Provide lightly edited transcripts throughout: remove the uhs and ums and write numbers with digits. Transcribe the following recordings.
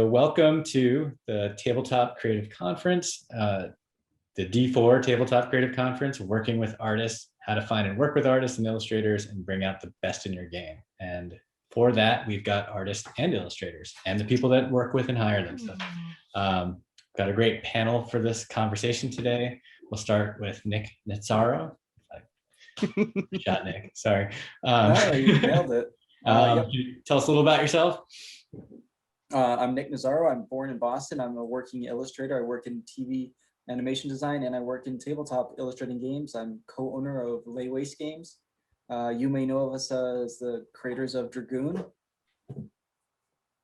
welcome to the Tabletop Creative Conference, the D4 Tabletop Creative Conference, working with artists, how to find and work with artists and illustrators and bring out the best in your game. And for that, we've got artists and illustrators and the people that work with and hire them. So got a great panel for this conversation today. We'll start with Nick Nazzaro. Shot Nick, sorry. You nailed it. Can you tell us a little about yourself? I'm Nick Nazzaro. I'm born in Boston. I'm a working illustrator. I work in TV animation design, and I work in tabletop illustrating games. I'm co-owner of Lay Waste Games. You may know of us as the creators of Dragoon.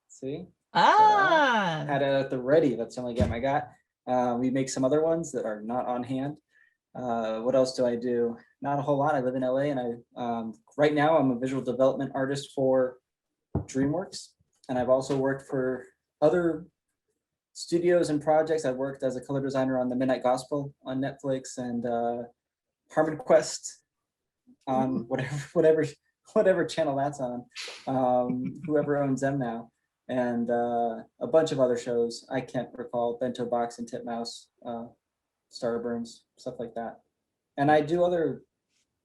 See? Had it at the ready. That's the only game I got. We make some other ones that are not on hand. What else do I do? Not a whole lot. I live in LA, and right now I'm a visual development artist for DreamWorks, and I've also worked for other studios and projects. I've worked as a color designer on The Midnight Gospel on Netflix and Harmon Quest on whatever channel that's on. Whoever owns them now, and a bunch of other shows I can't recall. Bento Box and Titmouse, Starburns, stuff like that. And I do other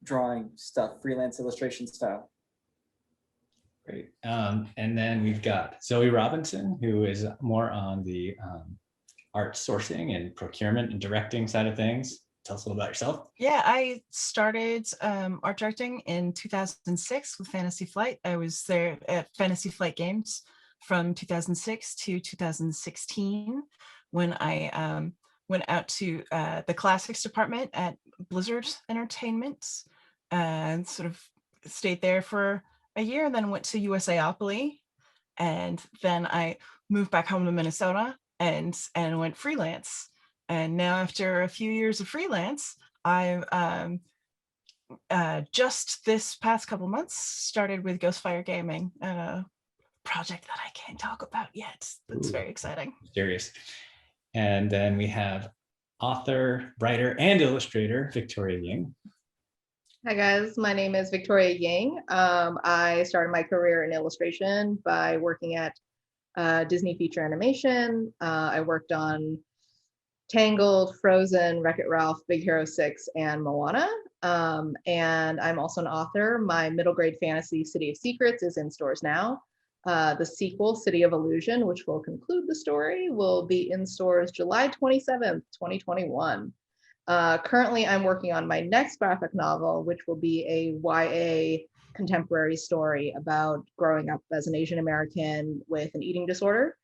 drawing stuff, freelance illustration style. Great. And then we've got Zoë Robinson, who is more on the art sourcing and procurement and directing side of things. Tell us a little about yourself. Yeah, I started art directing in 2006 with Fantasy Flight. I was there at Fantasy Flight Games from 2006 to 2016 when I went out to the classics department at Blizzard Entertainment and sort of stayed there for a year, and then went to USAopoly, and then I moved back home to Minnesota and went freelance. And now after a few years of freelance, I've just this past couple months started with Ghostfire Gaming, a project that I can't talk about yet. That's very exciting. Serious. And then we have author, writer, and illustrator Victoria Ying. Hi guys, my name is Victoria Ying. I started my career in illustration by working at Disney Feature Animation. I worked on Tangled, Frozen, Wreck-It Ralph, Big Hero 6, and Moana. And I'm also an author. My middle grade fantasy, City of Secrets, is in stores now. The sequel, City of Illusion, which will conclude the story, will be in stores July 27th, 2021. Currently, I'm working on my next graphic novel, which will be a YA contemporary story about growing up as an Asian American with an eating disorder.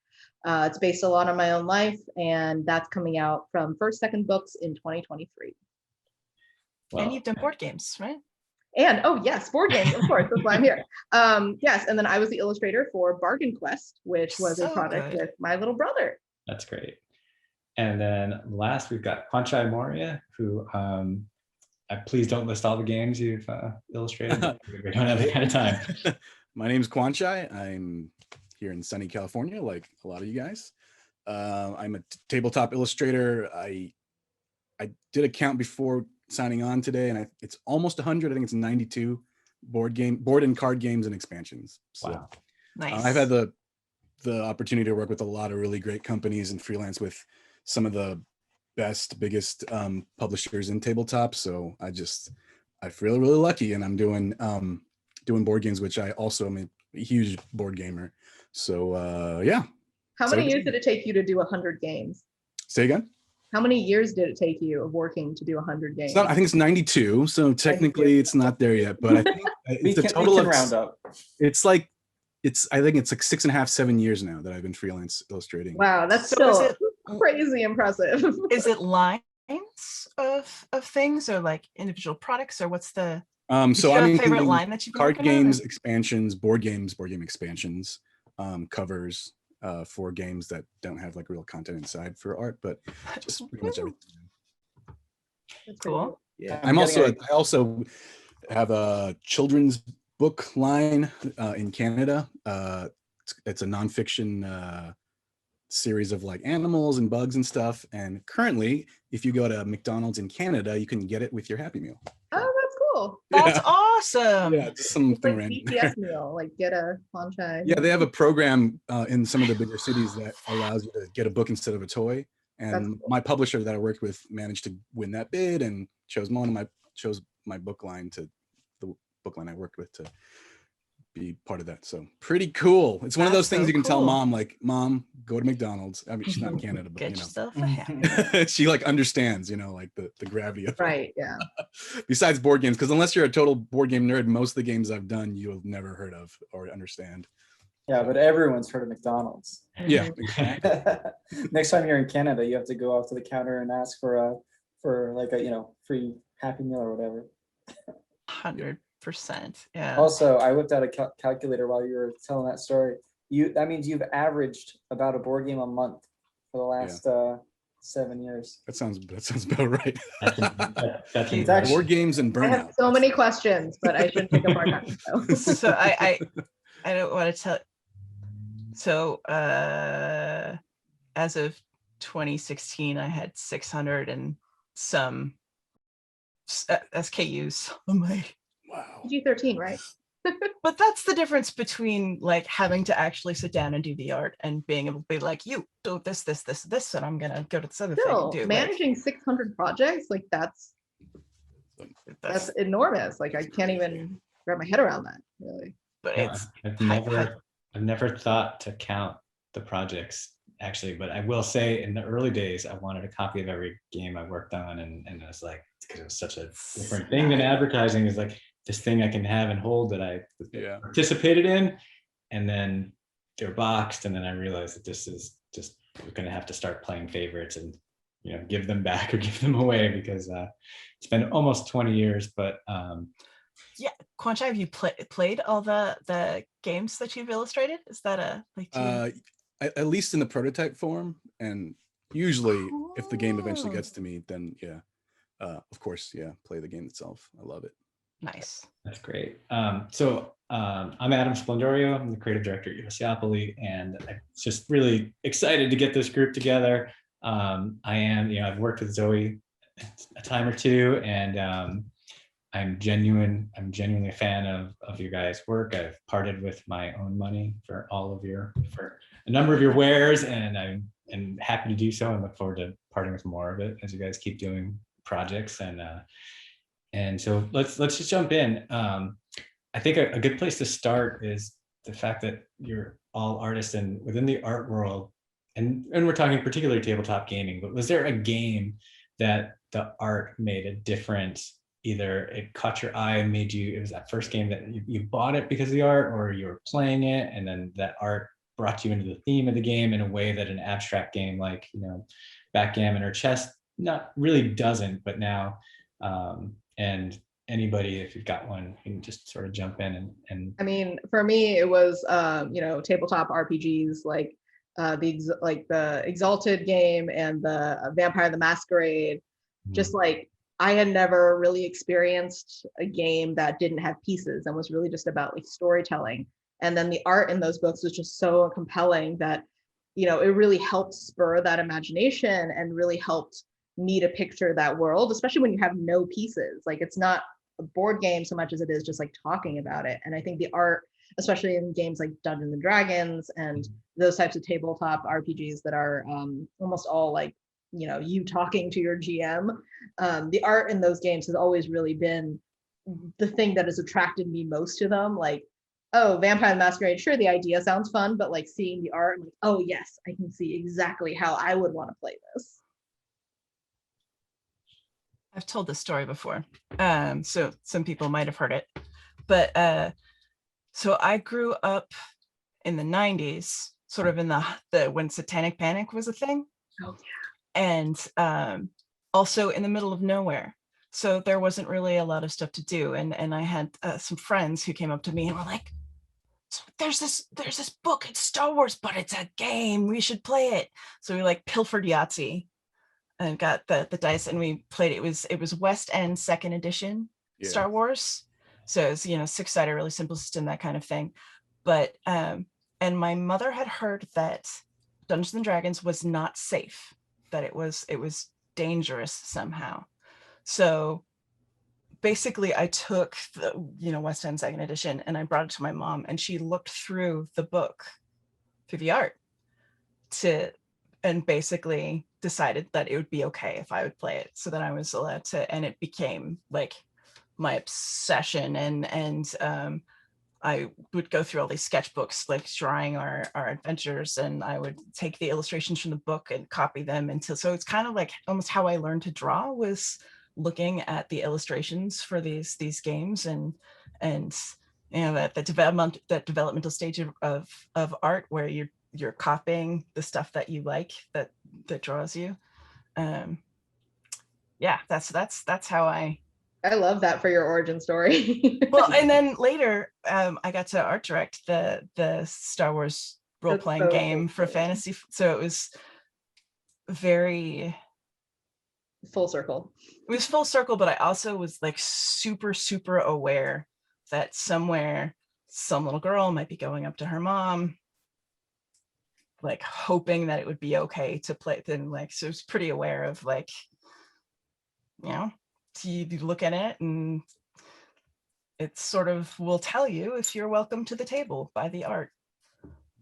It's based a lot on my own life, and that's coming out from First Second Books in 2023. And you've done board games, right? And oh yes, board games, of course, that's why I'm here. Yes, and then I was the illustrator for Bargain Quest, which was a project with my little brother. That's great. And then last, we've got Kwanchai Moriya, who please don't list all the games you've illustrated. We don't have that kind of time. My name's Kwanchai. I'm here in sunny California, like a lot of you guys. I'm a tabletop illustrator. I did a count before signing on today, and it's almost 100. I think it's 92 board and card games and expansions. So, wow, nice. I've had the opportunity to work with a lot of really great companies and freelance with some of the best, biggest publishers in tabletop. So I feel really lucky, and I'm doing board games, which I also am a huge board gamer. So yeah. How many years did it take you to do 100 games? Say again? How many years did it take you of working to do 100 games? I think it's 92. So technically it's not there yet, but I think it's the total of round up. I think it's like 6.5, 7 years now that I've been freelance illustrating. Wow, that's still crazy impressive. Is it lines of things, or like individual products, or what's the so I mean, favorite line that you've card games, expansions, board game expansions, covers for games that don't have like real content inside for art, but just pretty much everything. That's cool. Yeah, I also have a children's book line in Canada. It's a nonfiction series of like animals and bugs and stuff. And currently, if you go to McDonald's in Canada, you can get it with your Happy Meal. Oh, that's cool. That's Yeah. awesome. Yeah, just something It's like random. BTS meal, like get a Kwanchai. Yeah, they have a program in some of the bigger cities that allows you to get a book instead of a toy. That's And cool. my publisher that I worked with managed to win that bid and chose my book line to the book line I worked with to be part of that. So pretty cool. It's one of those That's things so you can tell cool. mom, like, Mom, go to McDonald's. I mean, she's not in Canada, but Get you yourself a happy. know, she like understands, you know, like the gravity of it. Right, yeah. Besides board games, because unless you're a total board game nerd, most of the games I've done you have never heard of or understand. Yeah, but everyone's heard of McDonald's. Yeah, Next time you're in Canada, you have to go up to the counter and ask for like a free Happy Meal or whatever. 100%. Yeah. Also, I whipped out a calculator while you were telling that story. That means you've averaged about a board game a month for the last 7 years. that sounds about right. That's It's actually- Board games and I burnout. have so many questions, but I shouldn't take up our time. So. So I don't want to tell. So as of 2016, I had 600 and some SKUs on my. Wow. PG-13, right? But that's the difference between like having to actually sit down and do the art and being able to be like, you do this, and I'm gonna go to this other Still, thing and do. managing 600 projects, like that's That's enormous. Like I can't even wrap my head around that, really. but Yeah, it's I've never thought to count the projects actually, but I will say in the early days, I wanted a copy of every game I worked on, and it was like, because it was such a different thing than advertising, is like this thing I can have and hold that I Yeah. participated in, and then they're boxed, and then I realized that this is just, we're going to have to start playing favorites and give them back or give them away, because it's been almost 20 years, but yeah. Kwanchai, have you played all the games that you've illustrated? Is that a like? At least in the prototype form, and usually if the game eventually Cool. gets to me, then of course, play the game itself. I love it. Nice. That's great. So I'm Adam Sblendorio. I'm the creative director at Iosiopoly, and I'm just really excited to get this group together. I am, I've worked with Zoe a time or two, and I'm genuinely a fan of your guys' work. I've parted with my own money for a number of your wares, and I'm happy to do so, and look forward to parting with more of it as you guys keep doing projects. And so let's just jump in. I think a good place to start is the fact that you're all artists, and within the art world, and we're talking particularly tabletop gaming, but was there a game that the art made a difference? Either it caught your eye and it was that first game that you bought it because of the art, or you were playing it and then that art brought you into the theme of the game in a way that an abstract game like, backgammon or chess not really doesn't, but now, and anybody, if you've got one, you can just sort of jump in and I mean, for me, it was tabletop RPGs like the Exalted game and the Vampire the Masquerade. Just like I had never really experienced a game that didn't have pieces and was really just about like storytelling. And then the art in those books was just so compelling that, it really helped spur that imagination and really helped me to picture that world, especially when you have no pieces. Like it's not a board game so much as it is just like talking about it. And I think the art, especially in games like Dungeons and Dragons and those types of tabletop RPGs that are almost all like, you talking to your GM, the art in those games has always really been the thing that has attracted me most to them. Like, oh, Vampire the Masquerade, sure, the idea sounds fun, but like seeing the art, I'm like, oh yes, I can see exactly how I would want to play this. I've told this story before, so some people might have heard it, but so I grew up in the 90s, sort of in the when Satanic Panic was a thing. Oh yeah. And also in the middle of nowhere, so there wasn't really a lot of stuff to do, and I had some friends who came up to me and were like, there's this book, it's Star Wars, but it's a game, we should play it. So we like pilfered Yahtzee and got the dice, and we played it. It was West End second edition Star Wars, so it's 6-sided, really simple system, that kind of thing. But and my mother had heard that Dungeons and Dragons was not safe, that it was dangerous somehow. So basically I took the, West End second edition, and I brought it to my mom, and she looked through the book, through the art, and basically decided that it would be okay if I would play it. So then I was allowed to, and it became like my obsession. And I would go through all these sketchbooks, like drawing our adventures, and I would take the illustrations from the book and copy them into, so it's kind of like almost how I learned to draw, was looking at the illustrations for these games, and that developmental stage of art where you're copying the stuff that you like, that draws you. Yeah, that's how I love that for your origin story. well, and then later I got to art direct the Star Wars role-playing game for fantasy, so it was very full circle. It was full circle, but I also was like super aware that somewhere some little girl might be going up to her mom, like hoping that it would be okay to play. Then like, so I was pretty aware of like, you look at it and it sort of will tell you if you're welcome to the table by the art,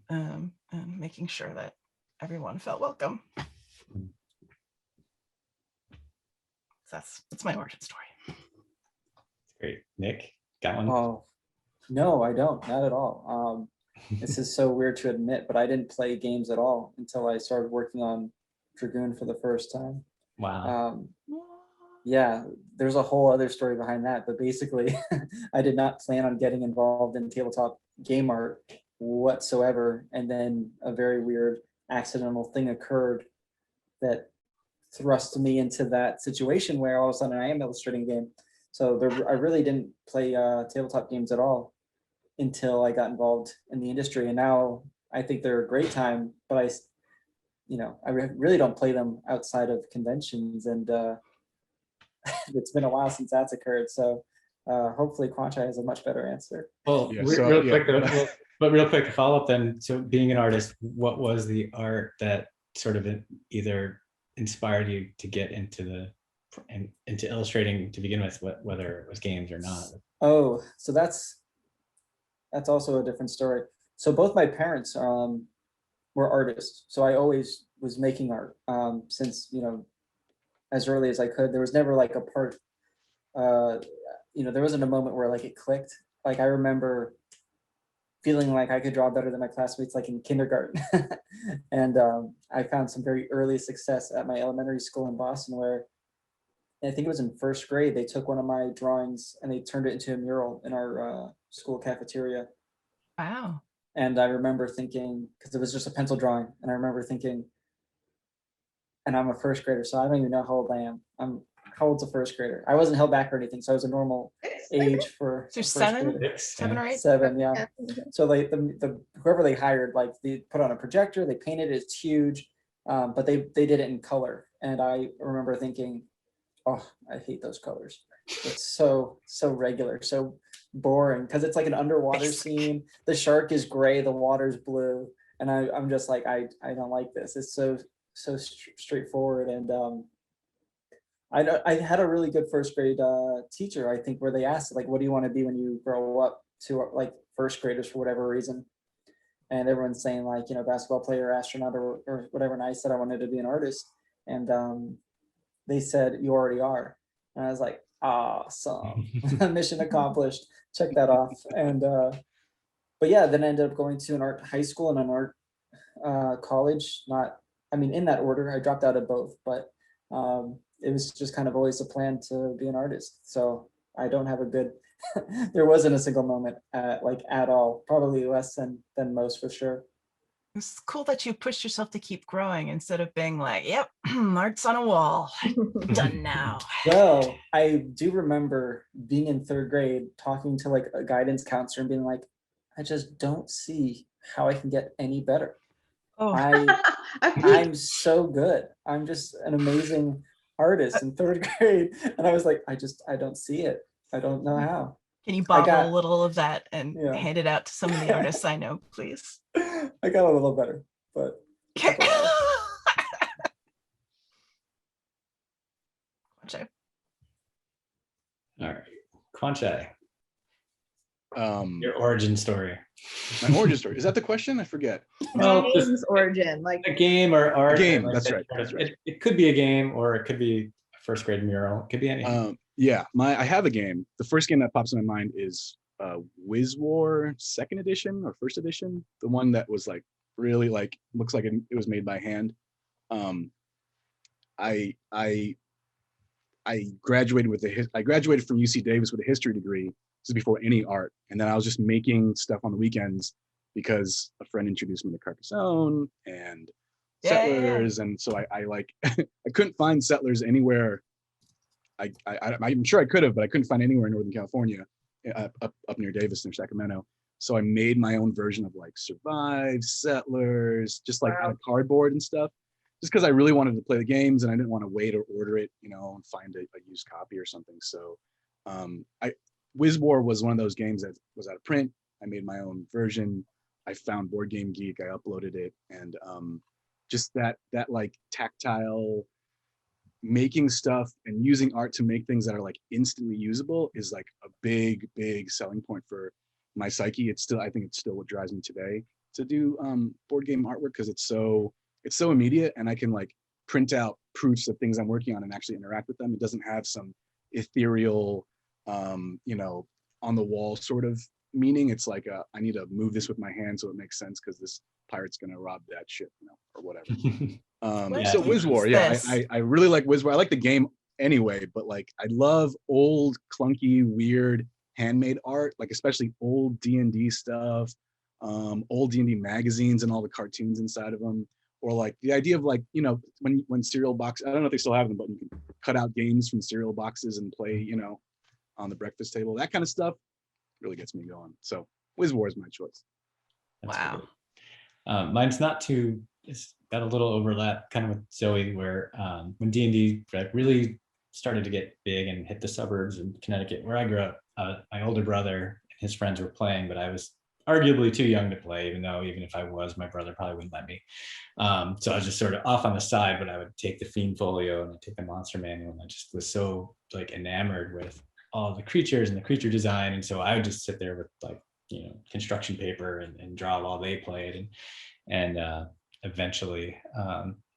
and making sure that everyone felt welcome. That's my origin story. Great. Nick, got one? Oh, no, I don't, not at all. This is so weird to admit, but I didn't play games at all until I started working on Dragoon for the first time. Wow. Yeah, there's a whole other story behind that, but basically I did not plan on getting involved in tabletop game art whatsoever, and then a very weird accidental thing occurred that thrust me into that situation where all of a sudden I am illustrating a game. So I really didn't play tabletop games at all until I got involved in the industry, and now I think they're a great time, but I really don't play them outside of conventions, and it's been a while since that's occurred. So hopefully Kwanchai has a much better answer. Well, Yeah, real quick to follow up then. So being an artist, what was the art that sort of either inspired you to get into illustrating to begin with, whether it was games or not? Oh, so that's also a different story. So both my parents were artists. So I always was making art since, as early as I could. There was never like a part, there wasn't a moment where like it clicked. Like I remember feeling like I could draw better than my classmates, like in kindergarten. And I found some very early success at my elementary school in Boston, where I think it was in first grade, they took one of my drawings and they turned it into a mural in our school cafeteria. Wow. And I remember thinking, because it was just a pencil drawing, and I remember thinking, and I'm a first grader, so I don't even know how old I am. How old's a first grader? I wasn't held back or anything, so I was a normal age for So a first 7, grader. 7 or 8? 7, yeah. So like the whoever they hired, like they put on a projector, they painted it, it's huge, but they did it in color, and I remember thinking, oh, I hate those colors. It's so regular, so boring, because it's like an underwater scene. The shark is gray, the water's blue, and I'm just like, I don't like this. It's so straightforward. And I had a really good first grade teacher, I think, where they asked like, what do you want to be when you grow up, to like first graders for whatever reason, and everyone's saying like, basketball player, astronaut, or whatever, and I said I wanted to be an artist, and they said, you already are. And I was like, awesome. Mission accomplished, check that off. And but yeah, then I ended up going to an art high school and an art college. In that order. I dropped out of both, but it was just kind of always a plan to be an artist. So I don't have a good there wasn't a single moment at all, probably less than most, for sure. It's cool that you pushed yourself to keep growing instead of being like, yep, art's on a wall, done now. Well, I do remember being in third grade, talking to like a guidance counselor and being like, I just don't see how I can get any better. Oh, I'm so good. I'm just an amazing artist in third grade. And I was like, I don't see it. I don't know how. Can you bottle a little of that and hand it out to some of the artists I know, please? I got a little better, but All right, Kwanchai, Um, your origin story. my origin story, is that the question? I forget. Well, just Game's origin, like a game or art. game, like that's that right, sort of- that's right. It could be a game, or it could be a first grade mural. It could be anything. Yeah, I have a game. The first game that pops in my mind is Wiz War second edition or first edition, the one that was like really like looks like it was made by hand. Um, I graduated with I graduated from UC Davis with a history degree. This is before any art, and then I was just making stuff on the weekends because a friend introduced me to Carcassonne and Yeah, Settlers, and so I like I couldn't find Settlers anywhere. I'm sure I could have, but I couldn't find anywhere in Northern California, up near Davis, near Sacramento. So I made my own version of like Survive, Settlers, just like out of cardboard and stuff, just because I really wanted to play the games and I didn't want to wait or order it, and find a used copy or something. So Wiz War was one of those games that was out of print. I made my own version. I found Board Game Geek. I uploaded it, and just that like tactile making stuff and using art to make things that are like instantly usable is like a big selling point for my psyche. I think it's still what drives me today to do board game artwork, because it's so immediate, and I can like print out proofs of things I'm working on and actually interact with them. It doesn't have some ethereal on the wall sort of meaning. It's like I need to move this with my hand so it makes sense because this pirate's gonna rob that ship, or whatever. So Wiz War, yeah, I really like Wiz War. I like the game anyway, but like I love old, clunky, weird, handmade art, like especially old D&D stuff, old D&D magazines and all the cartoons inside of them, or like the idea of like when cereal box, I don't know if they still have them, but you can cut out games from cereal boxes and play on the breakfast table. That kind of stuff really gets me going. So Wiz War is my choice. That's Wow. cool. Mine's not too. It's got a little overlap, kind of with Zoe, where when D&D really started to get big and hit the suburbs in Connecticut, where I grew up, my older brother and his friends were playing, but I was arguably too young to play. Even if I was, my brother probably wouldn't let me. So I was just sort of off on the side. But I would take the Fiend Folio and I'd take the Monster Manual, and I just was so like enamored with all the creatures and the creature design, and so I would just sit there with like construction paper and draw while they played, and eventually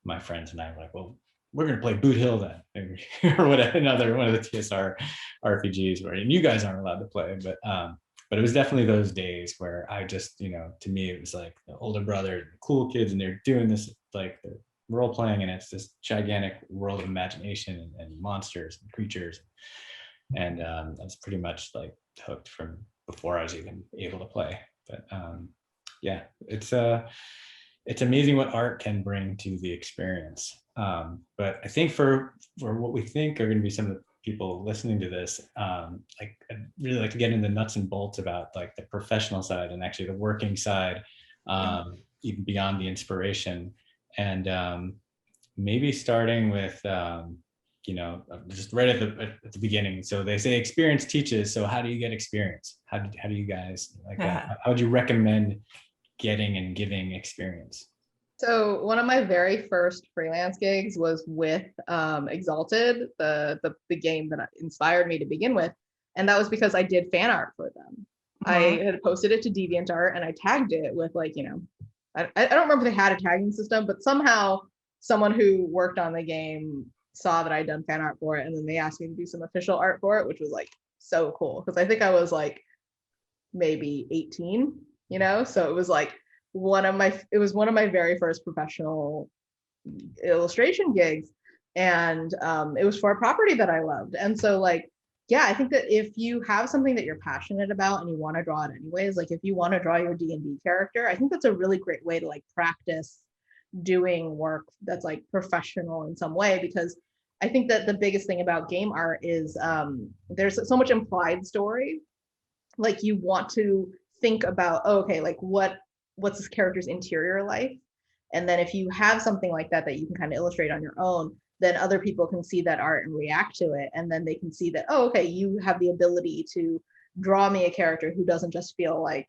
my friends and I were like, well, we're gonna play Boot Hill then, or whatever, another one of the TSR RPGs where, and you guys aren't allowed to play, but it was definitely those days where I just, to me it was like the older brother, the cool kids, and they're doing this like they're role playing, and it's this gigantic world of imagination and monsters and creatures, and that's pretty much like hooked from before I was even able to play. But yeah, it's amazing what art can bring to the experience. But I think for what we think are going to be some of the people listening to this, like I'd really like to get into the nuts and bolts about like the professional side and actually the working side, even beyond the inspiration, and maybe starting with just right at the beginning. So they say experience teaches. So how do you get experience? How do you guys like that? How would you recommend getting and giving experience? So one of my very first freelance gigs was with Exalted, the game that inspired me to begin with, and that was because I did fan art for them. I had posted it to DeviantArt and I tagged it with like I don't remember if they had a tagging system, but somehow someone who worked on the game saw that I'd done fan art for it, and then they asked me to do some official art for it, which was like so cool because I think I was like maybe 18, so it was like one of my very first professional illustration gigs, and it was for a property that I loved. And so like, yeah, I think that if you have something that you're passionate about and you want to draw it anyways, like if you want to draw your D&D character, I think that's a really great way to like practice doing work that's like professional in some way, because I think that the biggest thing about game art is there's so much implied story. Like you want to think about, like what's this character's interior life, and then if you have something like that you can kind of illustrate on your own, then other people can see that art and react to it, and then they can see that you have the ability to draw me a character who doesn't just feel like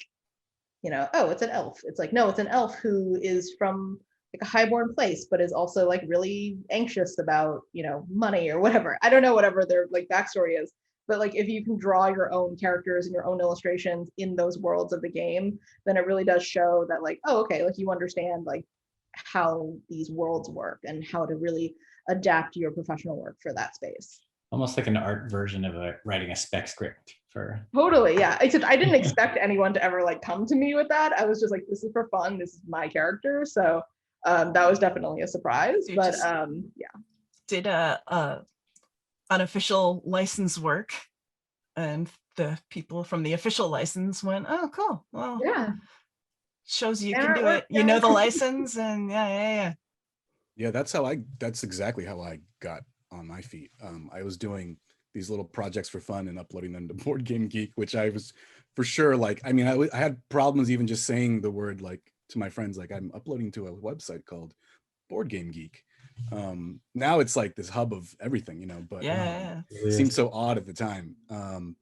it's an elf. It's like, no, it's an elf who is from like a highborn place, but is also like really anxious about, money or whatever. I don't know, whatever their like backstory is. But like if you can draw your own characters and your own illustrations in those worlds of the game, then it really does show that like, oh, okay, like you understand like how these worlds work and how to really adapt your professional work for that space. Almost like an art version of writing a spec script for. Totally, yeah. Except I didn't expect anyone to ever like come to me with that. I was just like, this is for fun. This is my character. So that was definitely a surprise. You but yeah. Did a unofficial license work, and the people from the official license went, oh, cool. Well, Yeah. Shows you And can do artwork, it. You know the license, and Yeah, that's exactly how I got on my feet. I was doing these little projects for fun and uploading them to Board Game Geek, which I was for sure like, I mean, I had problems even just saying the word like to my friends, like I'm uploading to a website called Board Game Geek. Now it's like this hub of everything, you know, but it seemed so odd at the time.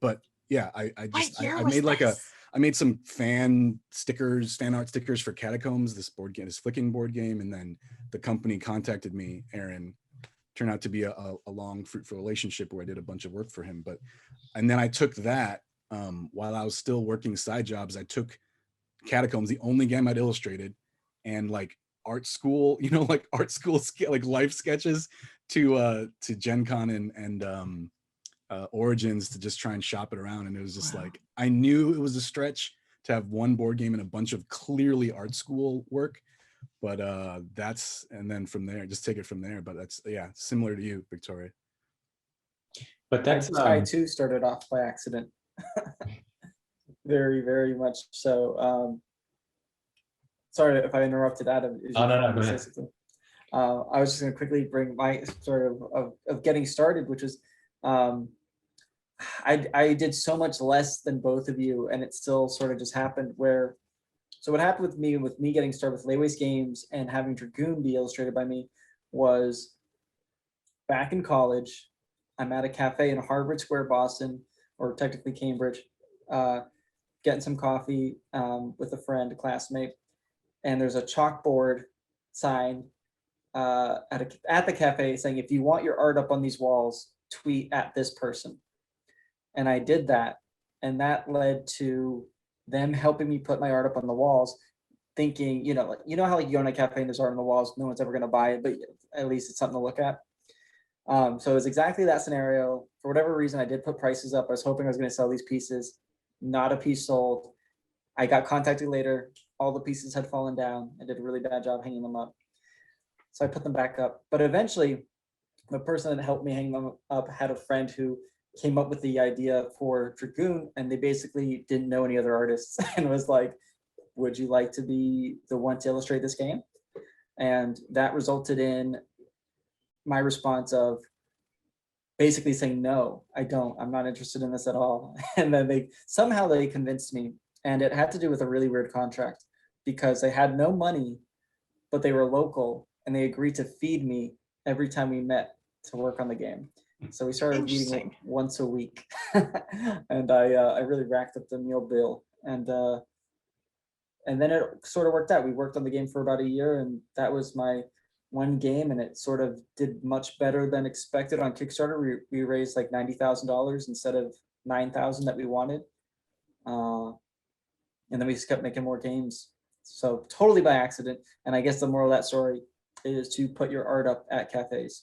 But yeah, I made some fan art stickers for Catacombs, this board game, this flicking board game. And then the company contacted me, Aaron, turned out to be a long, fruitful relationship where I did a bunch of work for him. And then I took that while I was still working side jobs. I took Catacombs, the only game I'd illustrated, and like art school, you know, like art school, like life sketches to Gen Con and Origins to just try and shop it around. And it was just like, I knew it was a stretch to have one board game and a bunch of clearly art school work, but and then from there, just take it from there. But that's, yeah, similar to you, Victoria. But that's I too started off by accident. Very, very much so. Sorry if I interrupted, Adam. Oh, no, go ahead. I was just going to quickly bring my sort of getting started, which was I did so much less than both of you, and it still sort of just happened where. So what happened with me getting started with Layways Games and having Dragoon be illustrated by me was back in college. I'm at a cafe in Harvard Square, Boston, or technically Cambridge, getting some coffee with a friend, a classmate, and there's a chalkboard sign at the cafe saying, if you want your art up on these walls, tweet at this person. And I did that, and that led to them helping me put my art up on the walls, thinking, you know how like you go in a cafe and there's art on the walls, no one's ever going to buy it, but at least it's something to look at. So it was exactly that scenario. For whatever reason, I did put prices up. I was hoping I was going to sell these pieces. Not a piece sold. I got contacted later. All the pieces had fallen down. I did a really bad job hanging them up. So I put them back up. But eventually, the person that helped me hang them up had a friend who came up with the idea for Dragoon, and they basically didn't know any other artists and was like, would you like to be the one to illustrate this game? And that resulted in my response of basically saying, no, I'm not interested in this at all. And then they convinced me, and it had to do with a really weird contract because they had no money, but they were local and they agreed to feed me every time we met to work on the game. So we started meeting once a week, and I really racked up the meal bill, and then it sort of worked out. We worked on the game for about a year, and that was my one game, and it sort of did much better than expected on Kickstarter. We raised like $90,000 instead of $9,000 that we wanted, and then we just kept making more games. So totally by accident. And I guess the moral of that story is to put your art up at cafes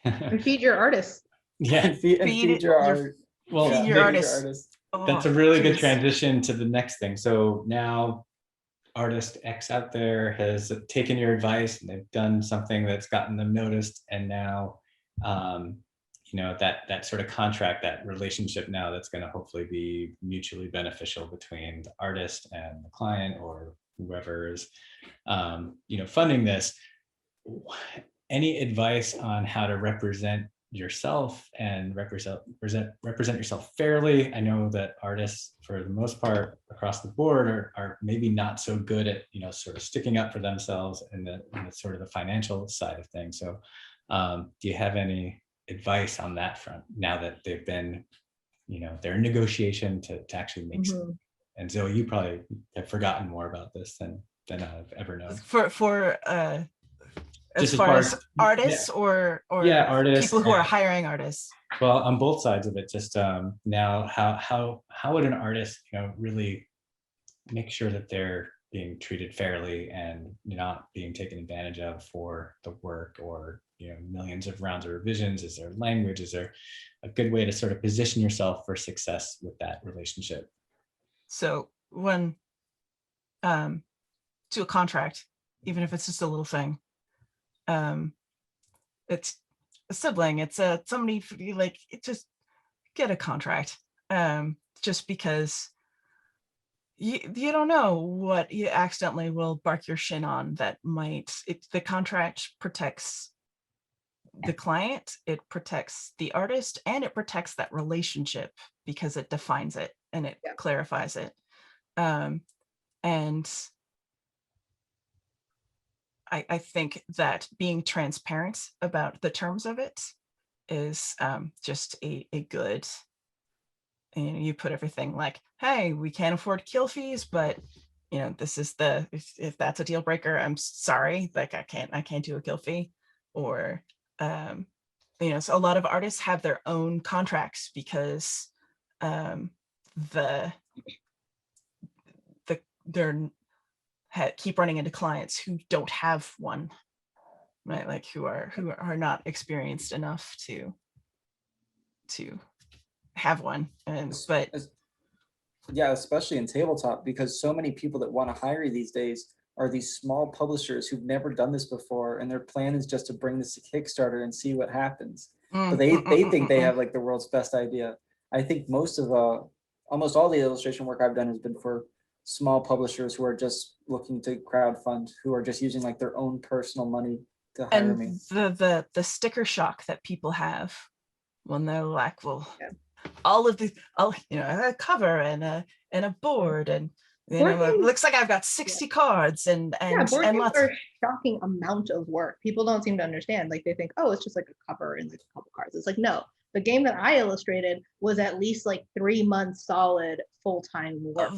and feed your artists. Yeah, feed your art. Well, feed your artists. That's a really good transition to the next thing. So now artist X out there has taken your advice and they've done something that's gotten them noticed, and now that sort of contract, that relationship now that's going to hopefully be mutually beneficial between the artist and the client or whoever is funding this. Any advice on how to represent yourself and represent yourself fairly? I know that artists, for the most part, across the board, are maybe not so good at sort of sticking up for themselves in the sort of the financial side of things. So, do you have any advice on that front now that they've been, they're in negotiation to actually make something? And Zoe, you probably have forgotten more about this than I've ever known. For As Just far as yeah. artists or Yeah, artists. people who are hiring artists? Well, on both sides of it, just now, how would an artist, really make sure that they're being treated fairly and not being taken advantage of for the work, or millions of rounds of revisions? Is there language? Is there a good way to sort of position yourself for success with that relationship? So when to a contract, even if it's just a little thing, it's a sibling, it's somebody like, just get a contract, just because you don't know what you accidentally will bark your shin on. That might, the contract protects the client, it protects the artist, and it protects that relationship because it defines it and it clarifies it. And I think that being transparent about the terms of it is just a good, you put everything like, hey, we can't afford kill fees, but this is if that's a deal breaker, I'm sorry, like I can't do a kill fee. Or so a lot of artists have their own contracts because they're keep running into clients who don't have one, right? Like who are not experienced enough to have one. Yeah, especially in tabletop, because so many people that want to hire you these days are these small publishers who've never done this before, and their plan is just to bring this to Kickstarter and see what happens. But they think they have like the world's best idea. I think almost all the illustration work I've done has been for small publishers who are just looking to crowdfund, who are just using like their own personal money to hire me. The sticker shock that people have when they're like, well, all of the a cover and a board, and it looks like I've got 60 cards and board games lots are a shocking amount of work. People don't seem to understand. Like they think, oh, it's just like a cover and like a couple cards. It's like, no, the game that I illustrated was at least like 3 months solid full-time work.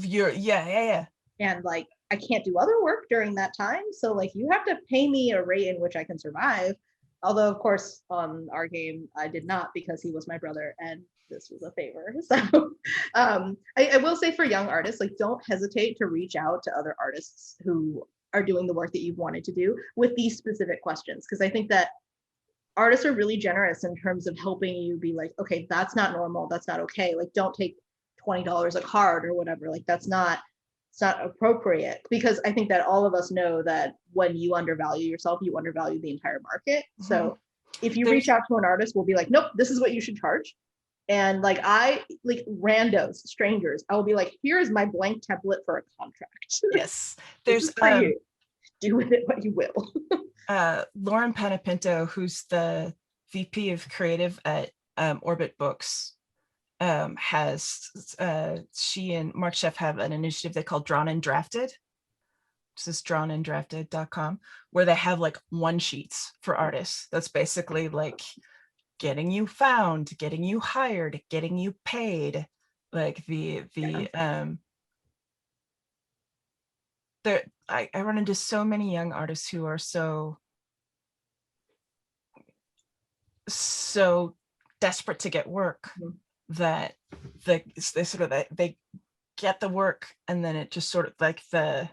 And like I can't do other work during that time, so like you have to pay me a rate in which I can survive. Although of course on our game I did not, because he was my brother and this was a favor. So I will say for young artists, like don't hesitate to reach out to other artists who are doing the work that you've wanted to do with these specific questions, because I think that artists are really generous in terms of helping you be like, okay, that's not normal, that's not okay, like don't take $20 a card or whatever, like it's not appropriate. Because I think that all of us know that when you undervalue yourself, you undervalue the entire market. So if you reach out to an artist, we'll be like, nope, this is what you should charge. And like randos, strangers, I will be like, here's my blank template for a contract. Yes, there's for you. Do with it what you will. Lauren Panapinto, who's the VP of creative at Orbit Books, she and Mark Sheff have an initiative they call Drawn and Drafted. This is drawnanddrafted.com, where they have like one sheets for artists. That's basically like getting you found, getting you hired, getting you paid. Like I run into so many young artists who are so desperate to get work that they get the work, and then it just sort of like the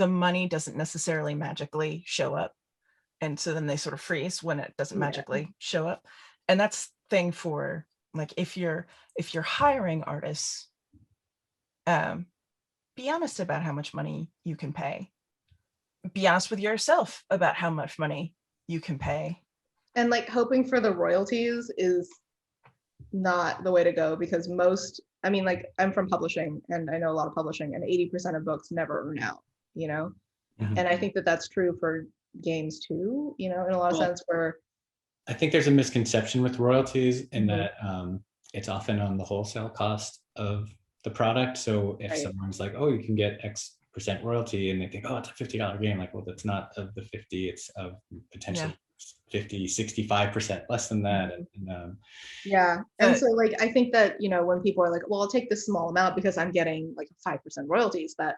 money doesn't necessarily magically show up, and so then they sort of freeze when it doesn't magically show up. And that's thing for like if you're hiring artists, be honest about how much money you can pay. Be honest with yourself about how much money you can pay. And like hoping for the royalties is not the way to go, because I'm from publishing and I know a lot of publishing, and 80% of books never earn out, And I think that that's true for games too, in a lot of sense, where I think there's a misconception with royalties in that it's often on the wholesale cost of the product. So if someone's like, oh, you can get X% royalty, and they think, oh, it's a $50 game, like, well, that's not of the 50, it's of potentially 50, 65% less than that. Yeah. And so like, I think that, you know, when people are like, well, I'll take this small amount because I'm getting like 5% royalties, that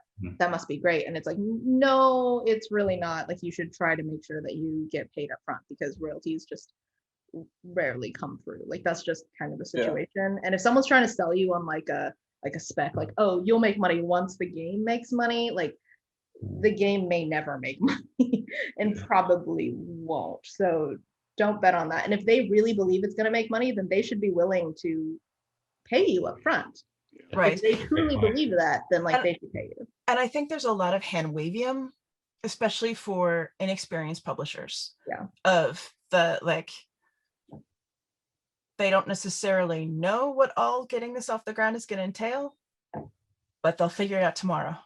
must be great. And it's like, no, it's really not. Like, you should try to make sure that you get paid up front, because royalties just rarely come through. Like, that's just kind of the situation. And if someone's trying to sell you on like a spec, like, oh, you'll make money once the game makes money, like the game may never make money and probably won't. So don't bet on that. And if they really believe it's going to make money, then they should be willing to pay you up front. Right. If they truly believe that, then like they should pay you. And I think there's a lot of hand wavium, especially for inexperienced publishers. Yeah. Of the like, they don't necessarily know what all getting this off the ground is going to entail, but they'll figure it out tomorrow.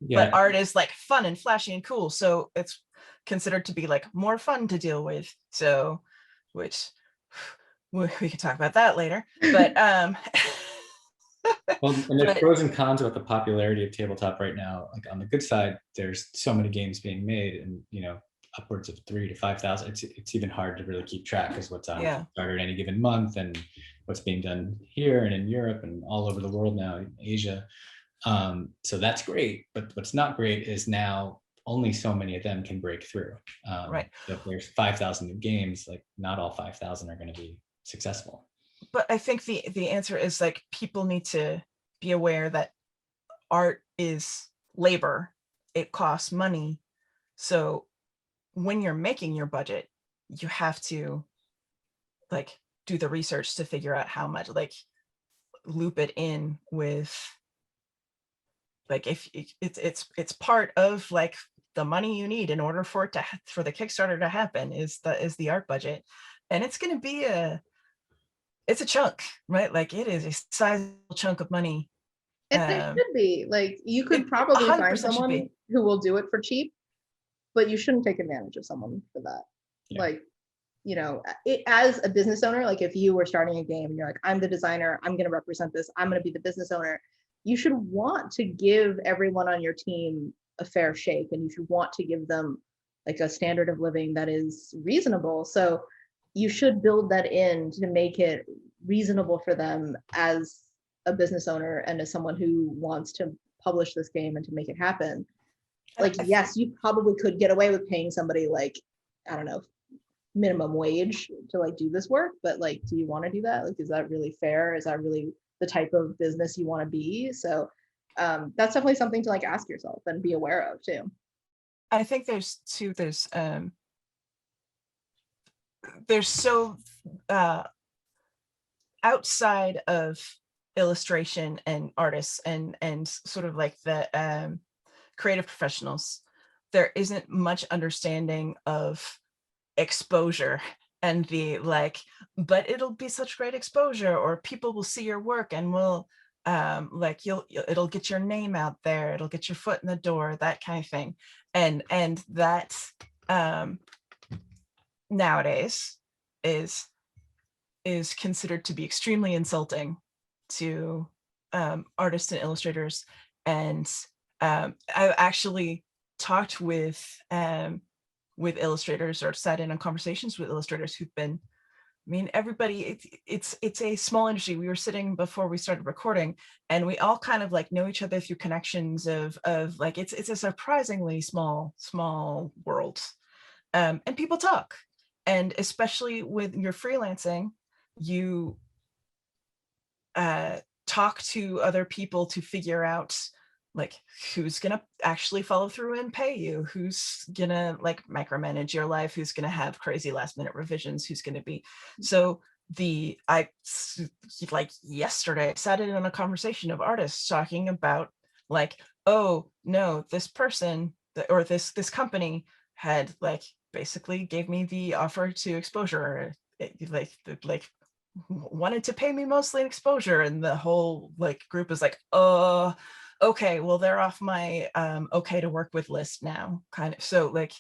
Yeah. But art is like fun and flashy and cool, so it's considered to be like more fun to deal with. So, which we can talk about that later. But well, and there's pros and cons about the popularity of tabletop right now. Like, on the good side, there's so many games being made, and you know, upwards of 3,000 to 5,000. It's even hard to really keep track as what's on Kickstarter at any given month, and what's being done here and in Europe and all over the world now, in Asia. So that's great, but what's not great is now only so many of them can break through. Right. So if there's 5,000 new games, like not all 5,000 are going to be successful. But I think the answer is like, people need to be aware that art is labor. It costs money. So when you're making your budget, you have to like do the research to figure out how much, like loop it in with, like, if it's part of like the money you need in order for it to for the Kickstarter to happen is the art budget. And it's going to be it's a chunk, right? Like, it is a sizable chunk of money. And it should be like, you could probably find someone who will do it for cheap, but you shouldn't take advantage of someone for that. Like, you know, as a business owner, like if you were starting a game and you're like, I'm the designer, I'm going to represent this, I'm going to be the business owner, you should want to give everyone on your team a fair shake, and you should want to give them like a standard of living that is reasonable. So you should build that in to make it reasonable for them as a business owner and as someone who wants to publish this game and to make it happen. Like, yes, you probably could get away with paying somebody like, I don't know, minimum wage to like do this work, but like, do you want to do that? Like, is that really fair? Is that really the type of business you want to be? So that's definitely something to like ask yourself and be aware of too. I think there's so outside of illustration and artists and sort of like the creative professionals, there isn't much understanding of exposure and the like, but it'll be such great exposure, or people will see your work and will like it'll get your name out there, it'll get your foot in the door, that kind of thing. And that nowadays is considered to be extremely insulting to artists and illustrators. And I actually talked with illustrators, or sat in on conversations with illustrators who've been, I mean, everybody, it's a small industry. We were sitting before we started recording, and we all kind of like know each other through connections of like, it's a surprisingly small world. And people talk, and especially with your freelancing, you talk to other people to figure out like who's gonna actually follow through and pay you, who's gonna like micromanage your life, who's gonna have crazy last minute revisions, who's gonna be. So I like yesterday sat in on a conversation of artists talking about like, oh no, this person or this company had like basically gave me the offer to exposure, like wanted to pay me mostly in exposure, and the whole like group is like, okay, well, they're off my okay to work with list now, kind of. So like,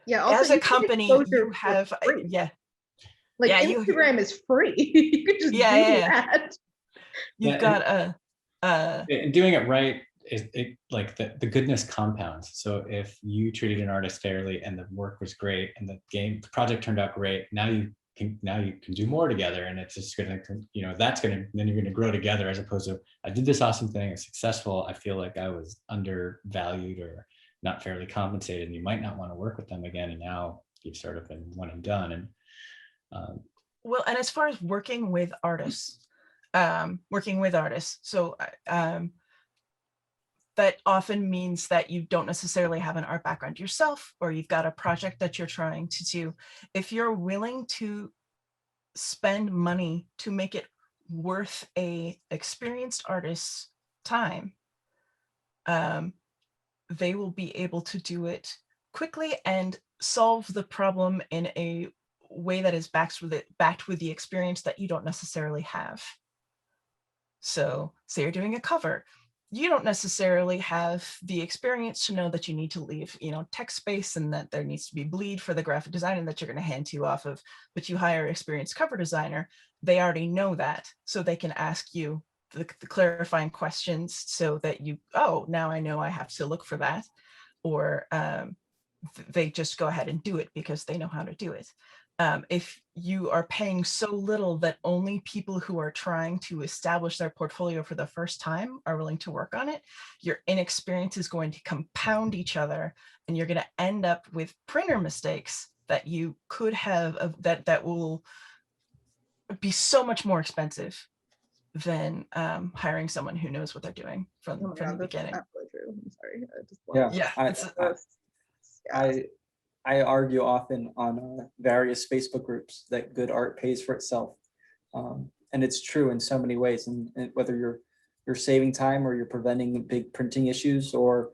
yeah, also, as a company, you have like Instagram is free. You could just do that. You've got and doing it right, like the goodness compounds. So if you treated an artist fairly and the work was great and the project turned out great, now you can do more together, and it's just gonna, you know, then you're gonna grow together, as opposed to, I did this awesome thing, it's successful, I feel like I was undervalued or not fairly compensated, and you might not want to work with them again, and now you've sort of been one and done. And well, and as far as working with artists, so that often means that you don't necessarily have an art background yourself, or you've got a project that you're trying to do. If you're willing to spend money to make it worth a experienced artist's time, they will be able to do it quickly and solve the problem in a way that is backed with the experience that you don't necessarily have. So say you're doing a cover, you don't necessarily have the experience to know that you need to leave, you know, text space and that there needs to be bleed for the graphic designer that you're going to hand to you off of, but you hire an experienced cover designer. They already know that, so they can ask you the clarifying questions so that you, oh, now I know I have to look for that. Or they just go ahead and do it because they know how to do it. If you are paying so little that only people who are trying to establish their portfolio for the first time are willing to work on it, your inexperience is going to compound each other, and you're going to end up with printer mistakes that you could have, that will be so much more expensive than hiring someone who knows what they're doing from the beginning. Absolutely true. I'm sorry. I argue often on various Facebook groups that good art pays for itself, and it's true in so many ways. And whether you're saving time, or you're preventing big printing issues, or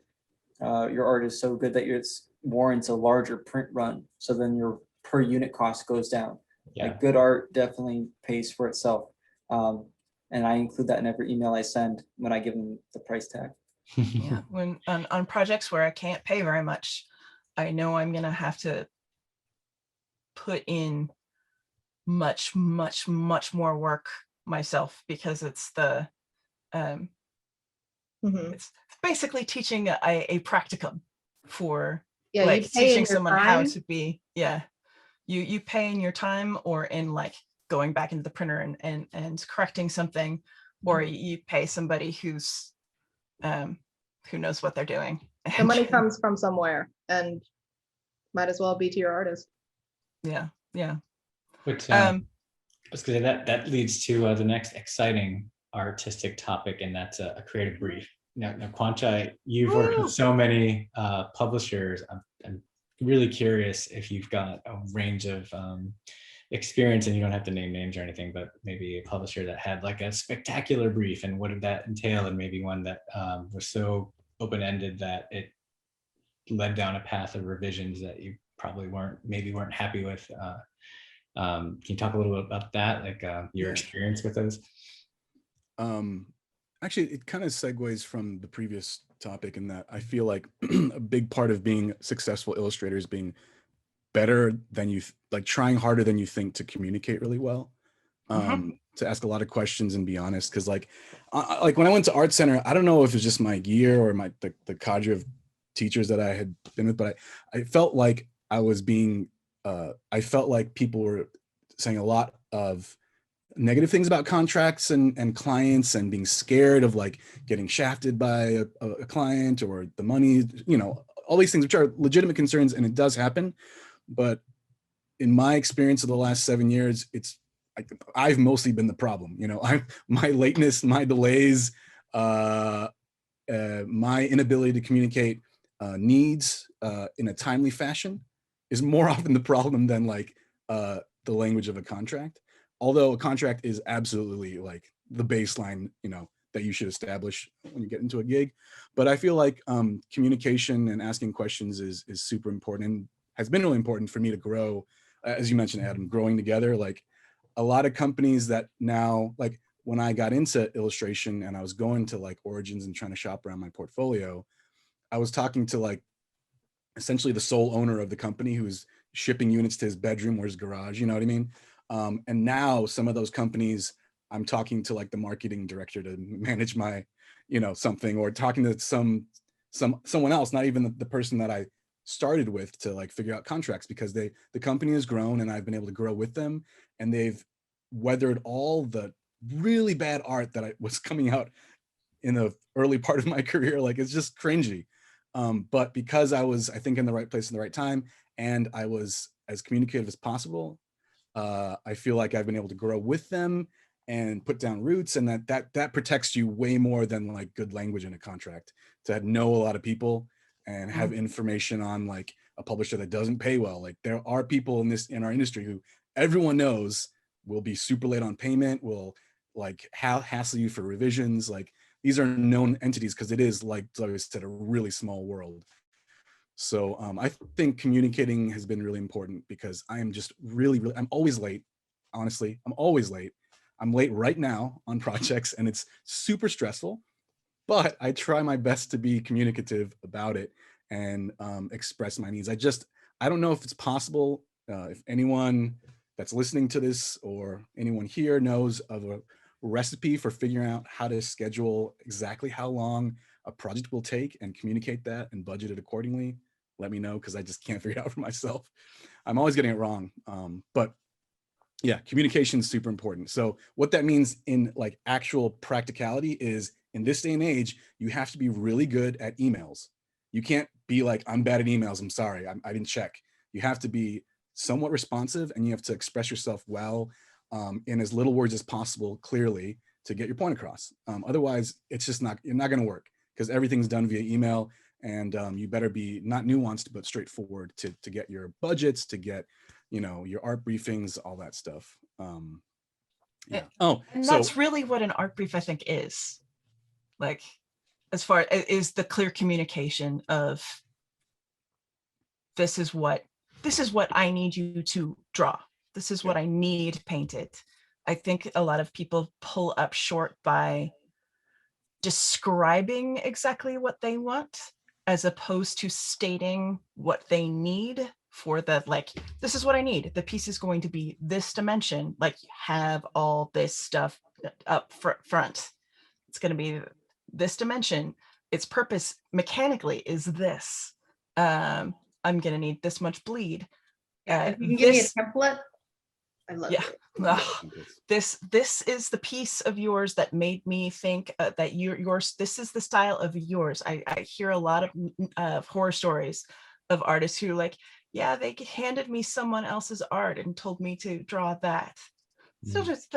your art is so good that it's warrants a larger print run, so then your per unit cost goes down. Yeah. Like, good art definitely pays for itself, and I include that in every email I send when I give them the price tag. Yeah, when on projects where I can't pay very much, I know I'm gonna have to put in much more work myself, because it's the it's basically teaching a practicum for, like, teaching someone how to be, you pay in your time, or in like going back into the printer and correcting something, or you pay somebody who knows what they're doing. The money comes from somewhere, and might as well be to your artist. Yeah. But I was gonna say that leads to the next exciting artistic topic, and that's a creative brief. Now, Kwanchai, you've worked with so many publishers. I'm really curious if you've got a range of experience, and you don't have to name names or anything, but maybe a publisher that had like a spectacular brief, and what did that entail, and maybe one that was so open-ended that it led down a path of revisions that you probably weren't happy with. Can you talk a little bit about that, like your experience with those? Actually, it kind of segues from the previous topic, in that I feel like a big part of being successful illustrators being better than you, like trying harder than you think to communicate really well, to ask a lot of questions and be honest. Because like when I went to Art Center, I don't know if it was just my gear or the cadre of teachers that I had been with, but I felt like I was being, I felt like people were saying a lot of negative things about contracts and clients, and being scared of like getting shafted by a client, or the money, you know, all these things, which are legitimate concerns, and it does happen. But in my experience of the last 7 years, I've mostly been the problem. You know, my lateness, my delays, my inability to communicate needs in a timely fashion is more often the problem than like the language of a contract. Although a contract is absolutely like the baseline, you know, that you should establish when you get into a gig. But I feel like communication and asking questions is super important, and has been really important for me to grow. As you mentioned, Adam, growing together. Like a lot of companies that now, like when I got into illustration and I was going to like Origins and trying to shop around my portfolio, I was talking to like essentially the sole owner of the company, who's shipping units to his bedroom or his garage, you know what I mean? And now some of those companies, I'm talking to like the marketing director to manage my, something, or talking to someone else, not even the person that I started with, to like figure out contracts, because the company has grown and I've been able to grow with them, and they've weathered all the really bad art that was coming out in the early part of my career. Like, it's just cringy. But because I was, I think, in the right place in the right time, and I was as communicative as possible, I feel like I've been able to grow with them and put down roots, and that protects you way more than like good language in a contract. To know a lot of people and have information on like a publisher that doesn't pay well. Like, there are people in our industry who everyone knows will be super late on payment, will like hassle you for revisions. Like, these are known entities, because it is, like Zoe said, a really small world. So I think communicating has been really important, because I am just I'm always late. Honestly, I'm always late. I'm late right now on projects, and it's super stressful, but I try my best to be communicative about it and express my needs. I don't know if it's possible, if anyone that's listening to this or anyone here knows of a recipe for figuring out how to schedule exactly how long a project will take and communicate that and budget it accordingly, let me know, because I just can't figure it out for myself. I'm always getting it wrong. But yeah, communication is super important. So what that means in like actual practicality is, in this day and age, you have to be really good at emails. You can't be like, I'm bad at emails, I'm sorry, I didn't check. You have to be somewhat responsive, and you have to express yourself well, in as little words as possible, clearly, to get your point across. Otherwise, it's just you're not gonna work, because everything's done via email, and you better be not nuanced, but straightforward to get your budgets, to get, your art briefings, all that stuff. Yeah. And that's really what an art brief, I think, is. Like, as far as is the clear communication of, this is what I need you to draw. This is what I need painted. I think a lot of people pull up short by describing exactly what they want, as opposed to stating what they need for the, like, this is what I need. The piece is going to be this dimension. Like, have all this stuff up front. It's going to be this dimension. Its purpose mechanically is this. I'm going to need this much bleed. If you can give me a template, I love it. This is the piece of yours that made me think that yours. This is the style of yours. I hear a lot of horror stories of artists who, like, yeah, they handed me someone else's art and told me to draw that. So just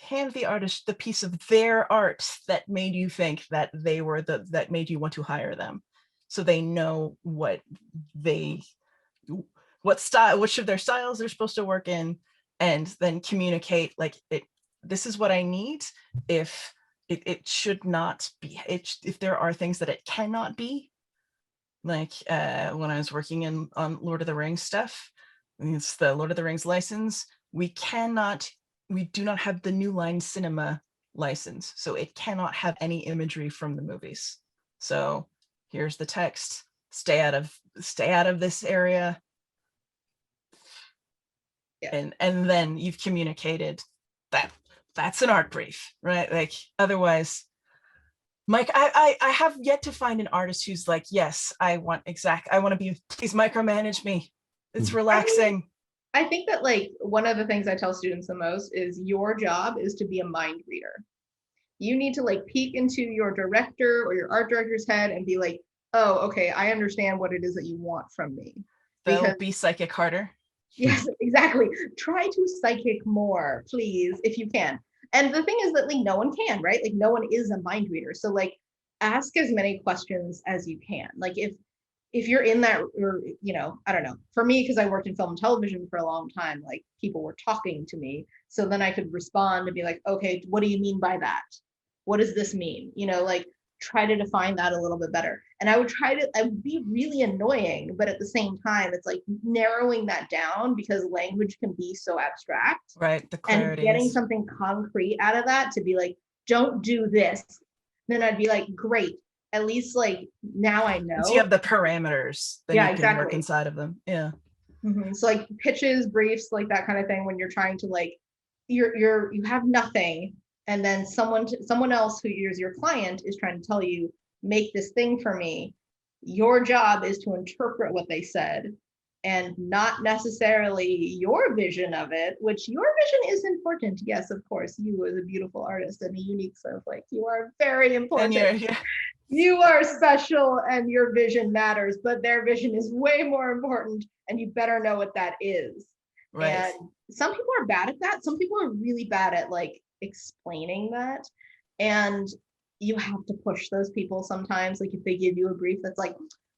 hand the artist the piece of their art that made you think that they were that made you want to hire them, so they know what style, which of their styles they're supposed to work in, and then communicate like, this is what I need. If it should not be, if there are things that it cannot be, like when I was working on Lord of the Rings stuff, it's the Lord of the Rings license. We do not have the New Line Cinema license, so it cannot have any imagery from the movies. So here's the text: stay out of this area. And then you've communicated that's an art brief, right? Like, otherwise, Mike, I have yet to find an artist who's like, yes, I want to be, please micromanage me. It's relaxing. I think that, like, one of the things I tell students the most is, your job is to be a mind reader. You need to, like, peek into your director or your art director's head and be like, oh, okay, I understand what it is that you want from me. They'll be psychic harder. Yes, exactly. Try to psychic more, please, if you can. And the thing is that, like, no one can, right? Like, no one is a mind reader. So, like, ask as many questions as you can. Like, if you're in that, or, I don't know, for me, because I worked in film and television for a long time, like, people were talking to me. So then I could respond and be like, okay, what do you mean by that? What does this mean? Like, try to define that a little bit better. And I would be really annoying, but at the same time, it's like narrowing that down, because language can be so abstract. Right, the clarity. And getting something concrete out of that, to be like, don't do this. Then I'd be like, great. At least, like, now I know. So you have the parameters, then you can work inside of them. Yeah. Mm-hmm. So, like, pitches, briefs, like that kind of thing, when you're trying to, like, you have nothing, and then someone else who is your client is trying to tell you, make this thing for me. Your job is to interpret what they said and not necessarily your vision of it, which your vision is important. Yes, of course, you as a beautiful artist and a unique snowflake, you are very important. You are special and your vision matters, but their vision is way more important and you better know what that is. Right. And some people are bad at that. Some people are really bad at like explaining that. And you have to push those people sometimes. Like if they give you a brief that's like,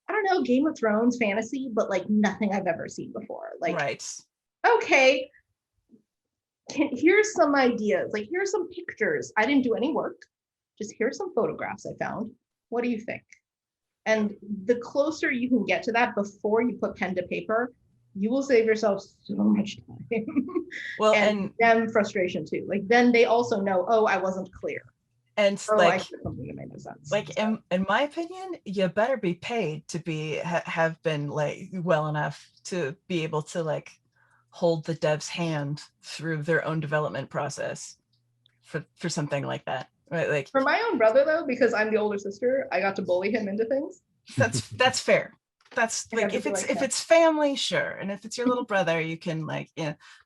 I don't know, Game of Thrones fantasy, but like nothing I've ever seen before. Like, right. Okay, here's some ideas. Like here's some pictures. I didn't do any work. Just here's some photographs I found. What do you think? And the closer you can get to that before you put pen to paper, you will save yourself so much time. Well, and them frustration too. Like then they also know, oh, I wasn't clear. And like something that made no sense. Like in my opinion, you better be paid to be have been like well enough to be able to like hold the dev's hand through their own development process for something like that. Right? Like for my own brother though, because I'm the older sister, I got to bully him into things. That's fair. That's like if it's family, sure, and if it's your little brother, you can like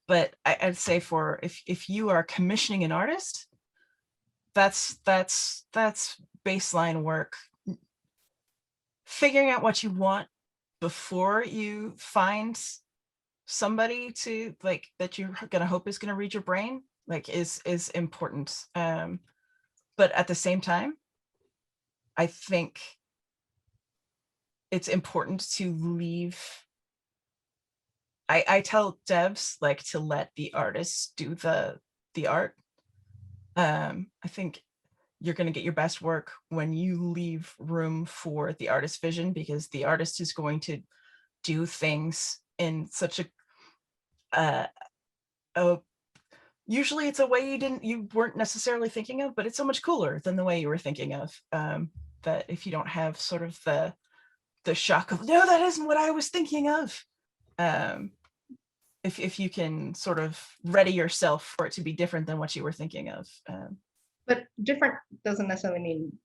But I'd say for if you are commissioning an artist, that's baseline work. Figuring out what you want before you find somebody to like that you're gonna hope is gonna read your brain like is important. But at the same time, I think it's important to leave. I tell devs like to let the artists do the art. I think you're going to get your best work when you leave room for the artist's vision, because the artist is going to do things in such a usually it's a way you weren't necessarily thinking of, but it's so much cooler than the way you were thinking of. That if you don't have sort of the shock of, no, that isn't what I was thinking of. If you can sort of ready yourself for it to be different than what you were thinking of. But different doesn't necessarily mean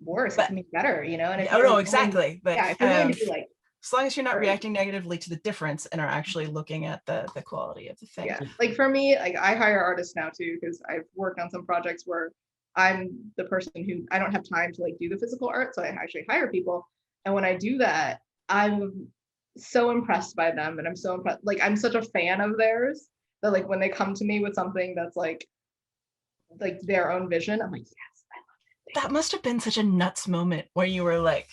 worse. It can mean better, you know? And no, exactly. But if you're going to be like, as long as you're not reacting negatively to the difference and are actually looking at the quality of the thing. Yeah, like for me, like I hire artists now too, because I've worked on some projects where I'm the person who I don't have time to like do the physical art, so I actually hire people. And when I do that, I'm so impressed by them, and I'm so impressed. Like I'm such a fan of theirs that like when they come to me with something that's like their own vision, I'm like, yes, I love it. That must have been such a nuts moment where you were like,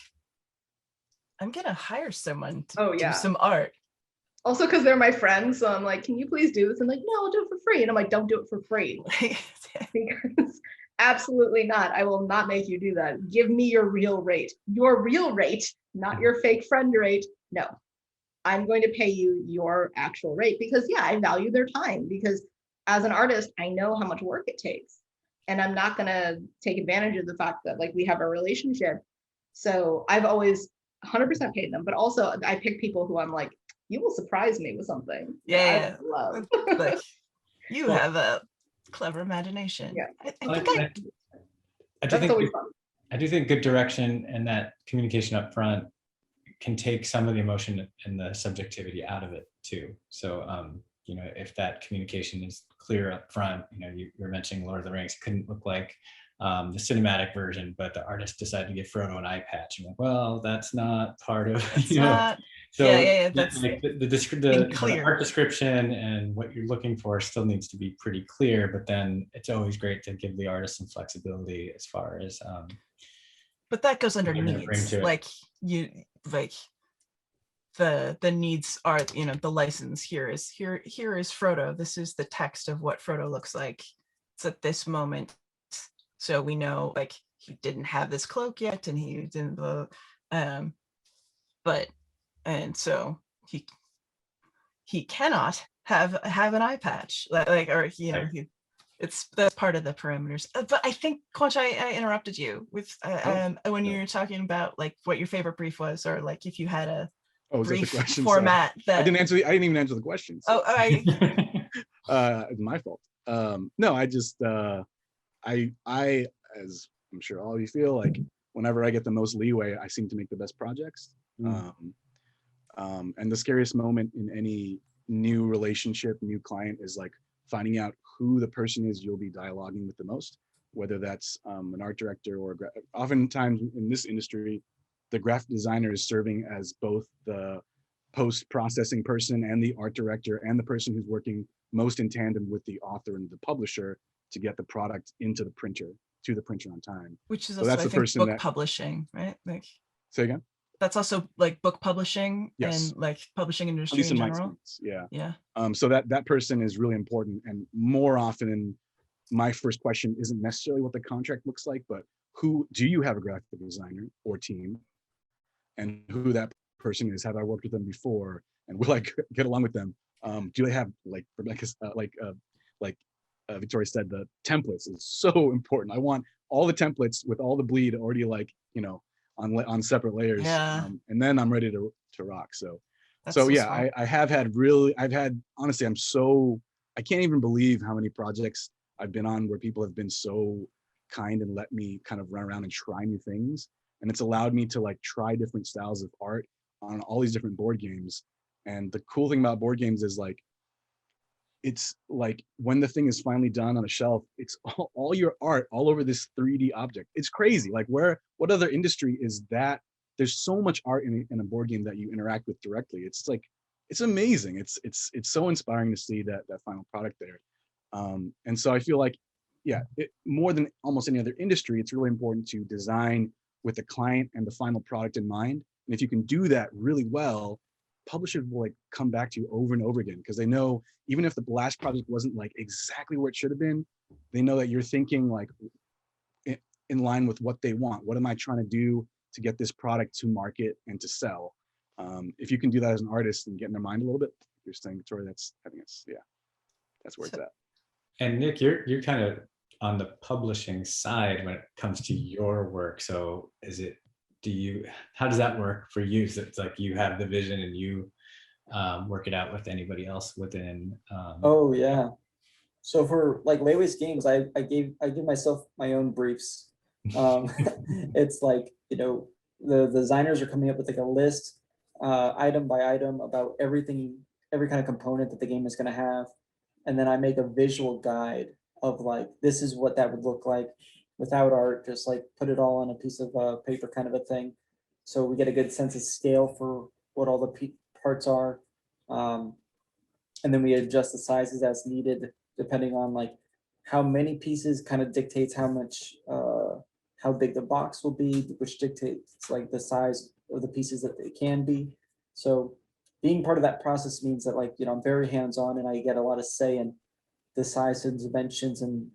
I'm gonna hire someone to do some art. Also because they're my friends, so I'm like, can you please do this? And like, no, I'll do it for free. And I'm like, don't do it for free. Because absolutely not. I will not make you do that. Give me your real rate, not your fake friend rate. No, I'm going to pay you your actual rate because yeah, I value their time, because as an artist, I know how much work it takes, and I'm not gonna take advantage of the fact that like we have a relationship. So I've always 100% paid them, but also I pick people who I'm like, you will surprise me with something. Yeah, I love. Like, you have a clever imagination. Yeah, I do think good direction and that communication up front can take some of the emotion and the subjectivity out of it too. So, you know, if that communication is clear up front, you know, you were mentioning Lord of the Rings couldn't look like the cinematic version, but the artist decided to give Frodo an eye patch. You're like, well, that's not part of, you know. So that's like the art description and what you're looking for still needs to be pretty clear, but then it's always great to give the artist some flexibility as far as but that goes under needs. Like you like the needs are, you know, the license here is Frodo. This is the text of what Frodo looks like. It's at this moment. So we know like he didn't have this cloak yet and he didn't but and so he cannot have an eye patch like or you know that's part of the parameters. But I think Kwanchai, I interrupted you with when you were talking about like what your favorite brief was, or like if you had a brief format. That I didn't even answer the question. So. Oh, It's my fault. No, I just as I'm sure all of you feel, like whenever I get the most leeway, I seem to make the best projects. And the scariest moment in any new relationship, new client, is like finding out who the person is you'll be dialoguing with the most, whether that's an art director or oftentimes in this industry, the graphic designer is serving as both the post-processing person and the art director and the person who's working most in tandem with the author and the publisher to get the product into the printer, to the printer on time. Which is So also, that's I the think, person book that, publishing, right? Like, say again? that's also like book publishing Yes. and like publishing At industry least in in my general. experience, yeah. Yeah. So that person is really important, and more often my first question isn't necessarily what the contract looks like, but who do you have a graphic designer or team, and who that person is. Have I worked with them before, and will I get along with them? Do they have, like Rebecca's Victoria said, the templates is so important. I want all the templates with all the bleed already, like, you know, on separate layers. Yeah. And then I'm ready to rock. So That's so so yeah, smart. I've had honestly, I can't even believe how many projects I've been on where people have been so kind and let me kind of run around and try new things. And it's allowed me to like try different styles of art on all these different board games. And the cool thing about board games is like, it's like when the thing is finally done on a shelf, it's all your art all over this 3D object. It's crazy. Like what other industry is that? There's so much art in a board game that you interact with directly. It's like, it's amazing. It's so inspiring to see that final product there. And so I feel like, yeah, more than almost any other industry, it's really important to design with the client and the final product in mind. And if you can do that really well, publishers will like come back to you over and over again, because they know even if the last project wasn't like exactly where it should have been, they know that you're thinking like in line with what they want. What am I trying to do to get this product to market and to sell? If you can do that as an artist and get in their mind a little bit, you're saying, Victoria, I think it's, yeah, that's where it's at. And Nick, you're kind of on the publishing side when it comes to your work. So how does that work for you? So it's like you have the vision and you work it out with anybody else within. Oh yeah. So for like Layways Games, I give myself my own briefs. It's like, you know, the designers are coming up with like a list, item by item, about everything, every kind of component that the game is going to have. And then I make a visual guide of like, this is what that would look like without art, just like put it all on a piece of paper kind of a thing. So we get a good sense of scale for what all the parts are. And then we adjust the sizes as needed, depending on like how many pieces kind of dictates how much, how big the box will be, which dictates like the size of the pieces that they can be. So being part of that process means that, like, you know, I'm very hands-on and I get a lot of say in the size and dimensions and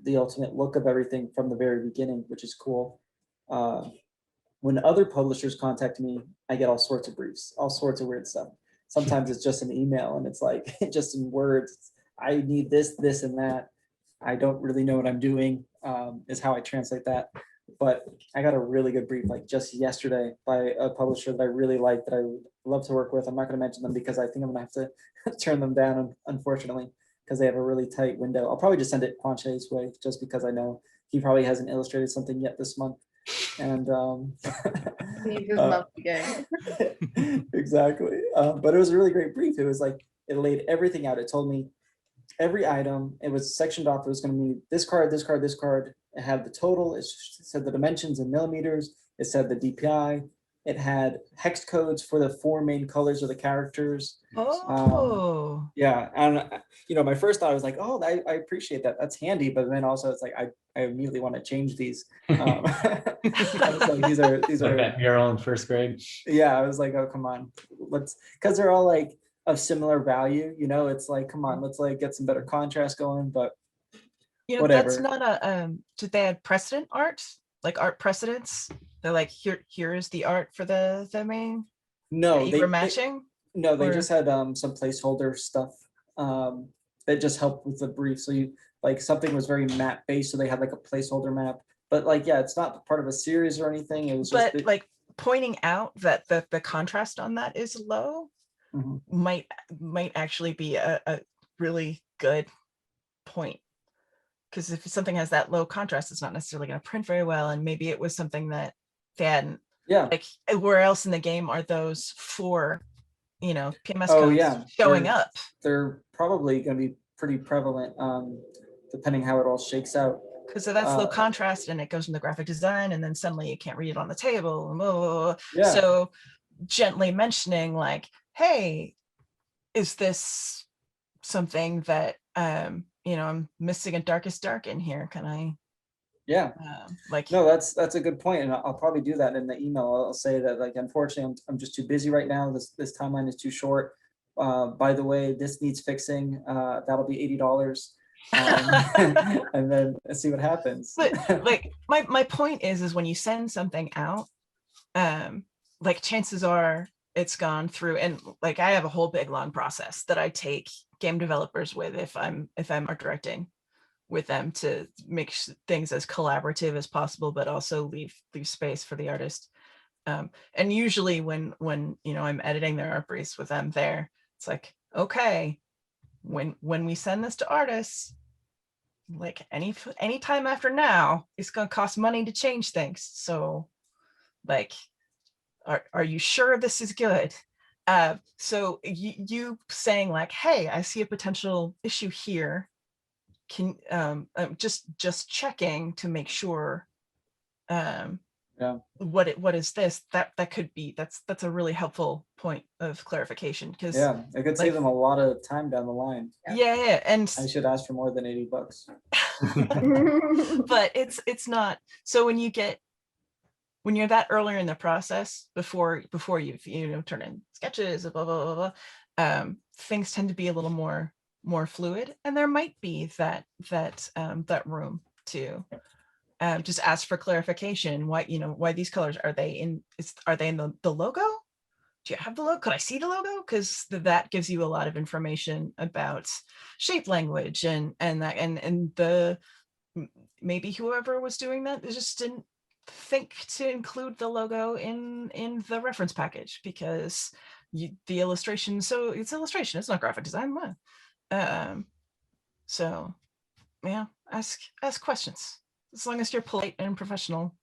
the ultimate look of everything from the very beginning, which is cool. When other publishers contact me, I get all sorts of briefs, all sorts of weird stuff. Sometimes it's just an email and it's like just in words, I need this, this, and that. I don't really know what I'm doing, is how I translate that. But I got a really good brief like just yesterday by a publisher that I really like, that I would love to work with. I'm not going to mention them because I think I'm going to have to turn them down, unfortunately, because they have a really tight window. I'll probably just send it Kwanchai's way, just because I know he probably hasn't illustrated something yet this month. And Needs his monthly game. exactly. But it was a really great brief. It was like, it laid everything out. It told me every item. It was sectioned off. It was going to be this card, this card, this card. It had the total. It said the dimensions in millimeters. It said the DPI. It had hex codes for the 4 main colors of the characters. Oh. Yeah, and you know, my first thought was like, oh, I appreciate that. That's handy. But then also, it's like I immediately want to change these. I was like, these are like your own first grade. Yeah, I was like, oh, come on, because they're all like of similar value. You know, it's like, come on, let's like get some better contrast going. But you know, whatever. That's not a did they add precedent art, like art precedents? They're like, here is the art for the main. No, they were matching. No, they or... just had some placeholder stuff that just helped with the brief. So you like something was very map based, so they had like a placeholder map. But like, yeah, it's not part of a series or anything. It was just like pointing out that the contrast on that is low. Might actually be a really good point. because if something has that low contrast, it's not necessarily going to print very well. And maybe it was something that they hadn't, like, where else in the game are those four, you know, PMS codes showing up? They're probably going to be pretty prevalent, depending how it all shakes out. Because so that's low contrast and it goes into graphic design, and then suddenly you can't read it on the table. So gently mentioning like, hey, is this something that you know, I'm missing a darkest dark in here? Can I? Like, no, that's a good point, and I'll probably do that in the email. I'll say that, like, unfortunately, I'm just too busy right now. This timeline is too short. By the way, this needs fixing. That'll be $80. And then see what happens. But like, my point is when you send something out, like, chances are it's gone through, and like, I have a whole big long process that I take game developers with if I'm art directing with them, to make things as collaborative as possible, but also leave space for the artist. And usually when you know, I'm editing their art briefs with them there, it's like, okay, when we send this to artists, like, any time after now, it's going to cost money to change things. So like, are you sure this is good? So you saying like, hey, I see a potential issue here. Can just checking to make sure what is this, that could be, that's a really helpful point of clarification, because it could save them a lot of time down the line. And I should ask for more than $80. But it's not. So when you're that earlier in the process, before you've, you know, turn in sketches, blah blah blah blah, things tend to be a little more fluid, and there might be that room to just ask for clarification. Why these colors, are they in the logo? Do you have the logo? Could I see the logo? Because that gives you a lot of information about shape language and the, maybe whoever was doing that just didn't think to include the logo in the reference package, because the illustration, so it's illustration, it's not graphic design. So yeah, ask questions, as long as you're polite and professional.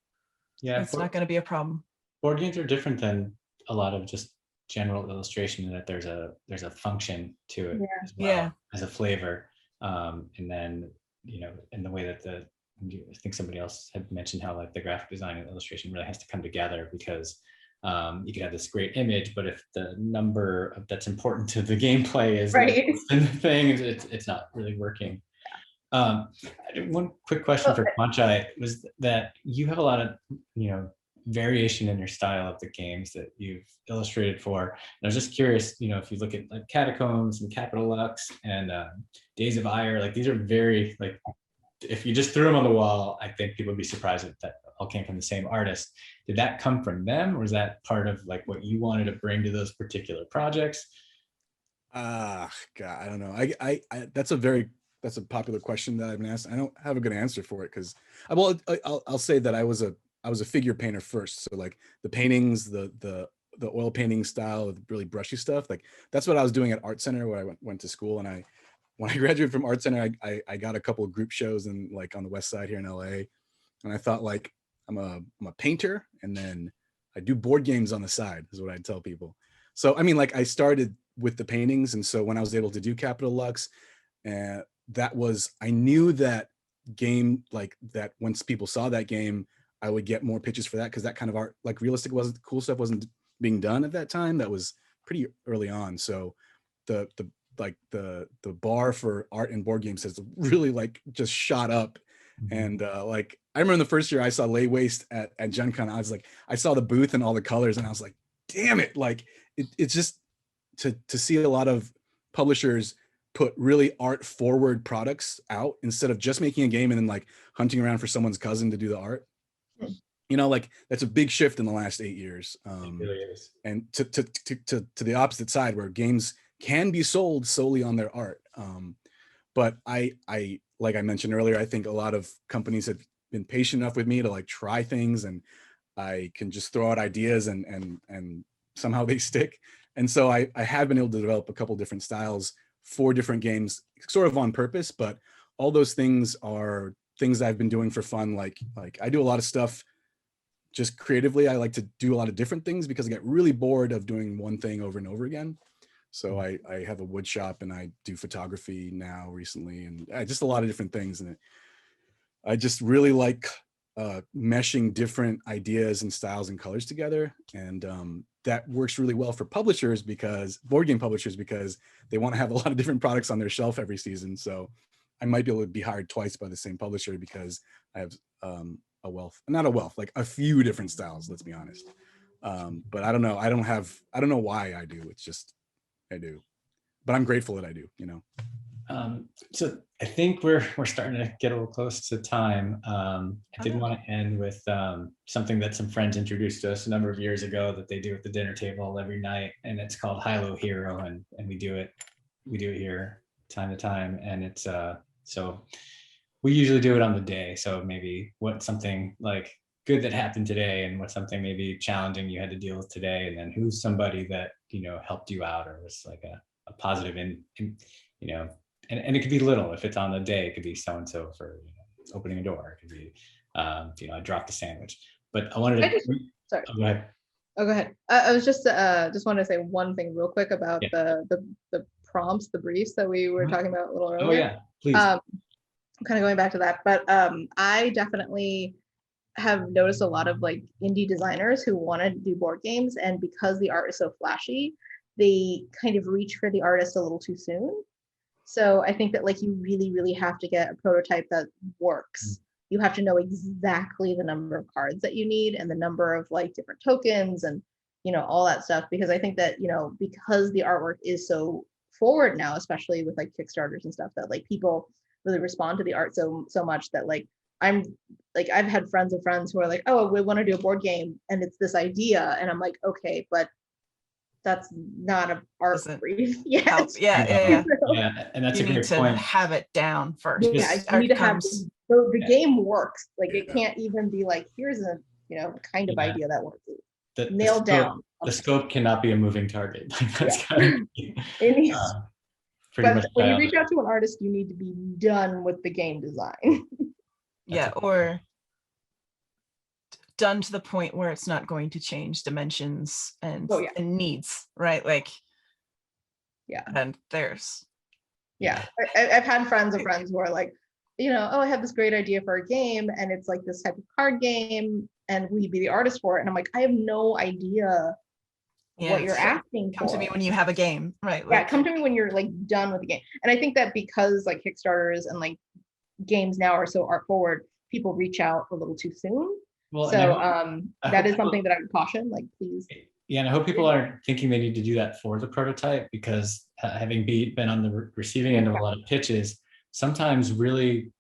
It's not going to be a problem. Board games are different than a lot of just general illustration, in that there's a function to it as well, as a flavor, and then, you know, in the way that I think somebody else had mentioned how, like, the graphic design and illustration really has to come together, because you could have this great image, but if the number that's important to the gameplay is the thing, it's not really working. One quick question for Kwanchai was that you have a lot of, you know, variation in your style of the games that you've illustrated for. And I was just curious, you know, if you look at like Catacombs and Capital Lux and Days of Ire, like, these are very, like, if you just threw them on the wall, I think people would be surprised that all came from the same artist. Did that come from them, or was that part of like what you wanted to bring to those particular projects? God, I don't know. I that's a popular question that I've been asked. I don't have a good answer for it, because, well, I'll say that I was a figure painter first. So like the paintings, the oil painting style, the really brushy stuff, like that's what I was doing at Art Center, where I went to school. And when I graduated from Art Center, I got a couple of group shows and like on the West Side here in LA. And I thought, like, I'm a painter, and then I do board games on the side, is what I'd tell people. So I mean, like, I started with the paintings, and so when I was able to do Capital Lux, I knew that game, like, that once people saw that game, I would get more pitches for that, because that kind of art, like realistic, cool stuff wasn't being done at that time. That was pretty early on. So the bar for art and board games has really, like, just shot up. And like, I remember the first year I saw Lay Waste at Gen Con, I was like, I saw the booth and all the colors, and I was like, damn it, like, it's just to see a lot of publishers put really art forward products out, instead of just making a game and then like hunting around for someone's cousin to do the art. You know, like, that's a big shift in the last 8 years. It really is. And to the opposite side, where games can be sold solely on their art. But I like I mentioned earlier, I think a lot of companies have been patient enough with me to like try things, and I can just throw out ideas and somehow they stick. And so I have been able to develop a couple different styles for different games, sort of on purpose, but all those things are things I've been doing for fun. Like I do a lot of stuff just creatively. I like to do a lot of different things because I get really bored of doing one thing over and over again. So I have a wood shop and I do photography now recently, and just a lot of different things. And I just really like meshing different ideas and styles and colors together. And that works really well for publishers, because board game publishers, because they want to have a lot of different products on their shelf every season. So I might be able to be hired twice by the same publisher because I have not a wealth, like a few different styles, let's be honest. But I don't know. I don't know why I do. It's just, I do, but I'm grateful that I do, you know? So I think we're starting to get a little close to time. I did want to end with something that some friends introduced to us a number of years ago that they do at the dinner table every night, and it's called High-Low Hero, and we do it here time to time, and it's so we usually do it on the day. So maybe what's something like good that happened today, and what's something maybe challenging you had to deal with today, and then who's somebody that helped you out or was like a positive in and it could be little. If it's on the day, it could be so and so for opening a door. It could be I dropped a sandwich. But I wanted to sorry. Oh, go ahead. Oh, go ahead. I was just wanted to say one thing real quick about the prompts, the briefs that we were talking about a little earlier. Oh yeah, please. I'm kind of going back to that, but I definitely have noticed a lot of like indie designers who want to do board games, and because the art is so flashy, they kind of reach for the artist a little too soon. So I think that like you really, really have to get a prototype that works. You have to know exactly the number of cards that you need and the number of like different tokens and all that stuff, because I think that because the artwork is so forward now, especially with like Kickstarters and stuff, that like people really respond to the art so much that like I've had friends of friends who are like, oh, we want to do a board game and it's this idea, and I'm like, okay, but that's not an art brief yet. Yeah, and that's you a need great to point. have it down first. Yeah, you need to have the game works. Like it can't even be like, here's a kind of idea that works. Nailed down. The scope cannot be a moving target. That's it needs, pretty but much when you reach out to an artist, you need to be done with the game design. Or done to the point where it's not going to change dimensions and needs, right? Like, and there's I've had friends of friends who are like, oh, I have this great idea for a game, and it's like this type of card game, and will you be the artist for it? And I'm like, I have no idea what you're asking for. Come to me when you have a game, right? Yeah, come to me when you're like done with the game. And I think that because like Kickstarters and like games now are so art forward, people reach out a little too soon. Well, so that is something that I would caution, like, please. Yeah, and I hope people aren't thinking they need to do that for the prototype, because having been on the receiving end of a lot of pitches, sometimes really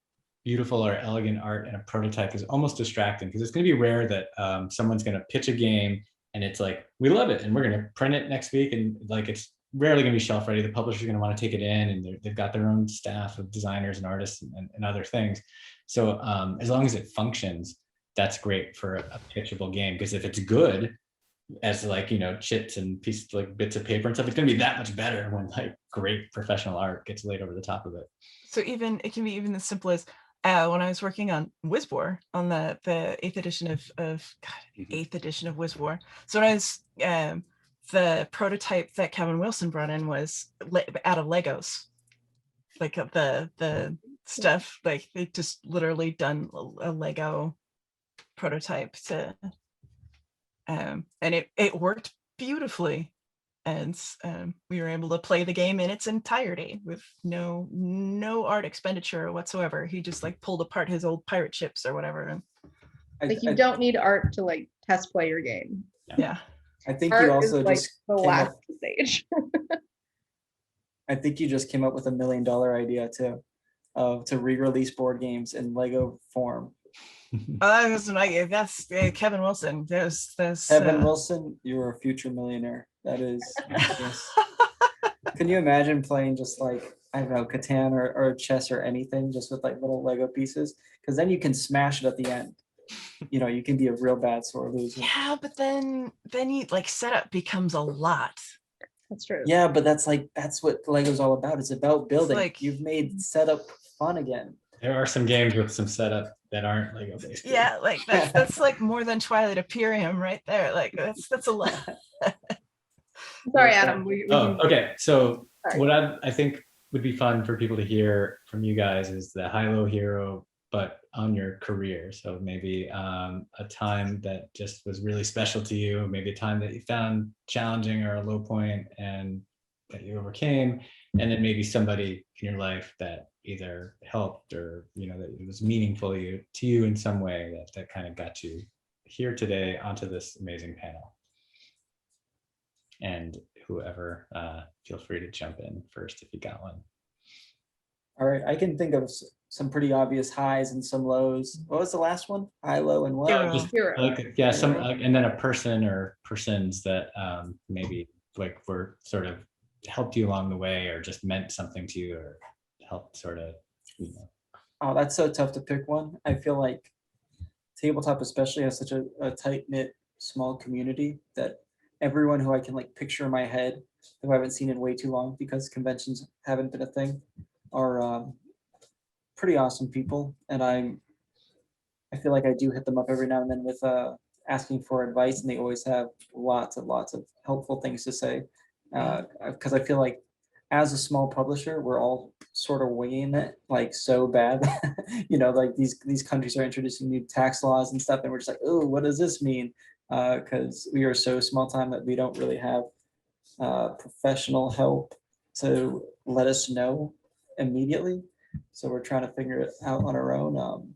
beautiful or elegant art in a prototype is almost distracting, because it's going to be rare that someone's going to pitch a game and it's like, we love it and we're going to print it next week, and like it's rarely going to be shelf ready. The publisher's going to want to take it in, and they've got their own staff of designers and artists and other things. So as long as it functions, that's great for a pitchable game, because if it's good as like chits and pieces like bits of paper and stuff, it's going to be that much better when like great professional art gets laid over the top of it. So it can be even as simple as when I was working on WizWar, on the 8th edition of 8th edition of WizWar. So when I was the prototype that Kevin Wilson brought in was out of Legos, like the stuff, like they just literally done a Lego prototype to and it worked beautifully, and we were able to play the game in its entirety with no art expenditure whatsoever. He just like pulled apart his old pirate ships or whatever, and like you don't need art to like test play your game. Yeah, I think art you also is, like, just the last stage. I think you just came up with $1 million idea too, to re-release board games in Lego form. That's Kevin Wilson. There's Kevin Wilson, you're a future millionaire. That is. Yes. Can you imagine playing just like, I don't know, Catan or chess or anything, just with like little Lego pieces? Because then you can smash it at the end. You can be a real bad sore loser. Yeah, but then you like setup becomes a lot. That's true. Yeah, but that's what Lego's all about. It's about building. like- You've made setup fun again. There are some games with some setup that aren't Lego based. Yeah, like that's like more than Twilight Imperium right there. Like that's a lot. Sorry, Adam. We Oh, can, okay. So Sorry. what I think would be fun for people to hear from you guys is the high-low hero, but on your career. So maybe a time that just was really special to you, maybe a time that you found challenging or a low point and that you overcame, and then maybe somebody in your life that either helped or that it was meaningful to you in some way that kind of got you here today onto this amazing panel. And whoever, feel free to jump in first if you got one. All right, I can think of some pretty obvious highs and some lows. What was the last one? High, low, and what? Hero. Just Hero. like, yeah, some, and then a person or persons that maybe like were sort of helped you along the way or just meant something to you or helped sort of, Oh, that's so tough to pick one. I feel like tabletop especially has such a tight-knit, small community that everyone who I can like picture in my head, who I haven't seen in way too long because conventions haven't been a thing, are pretty awesome people. And I feel like I do hit them up every now and then with asking for advice, and they always have lots of helpful things to say. Because I feel like as a small publisher, we're all sort of winging it like so bad. Like these countries are introducing new tax laws and stuff, and we're just like, oh, what does this mean? Because we are so small time that we don't really have professional help to let us know immediately. So we're trying to figure it out on our own.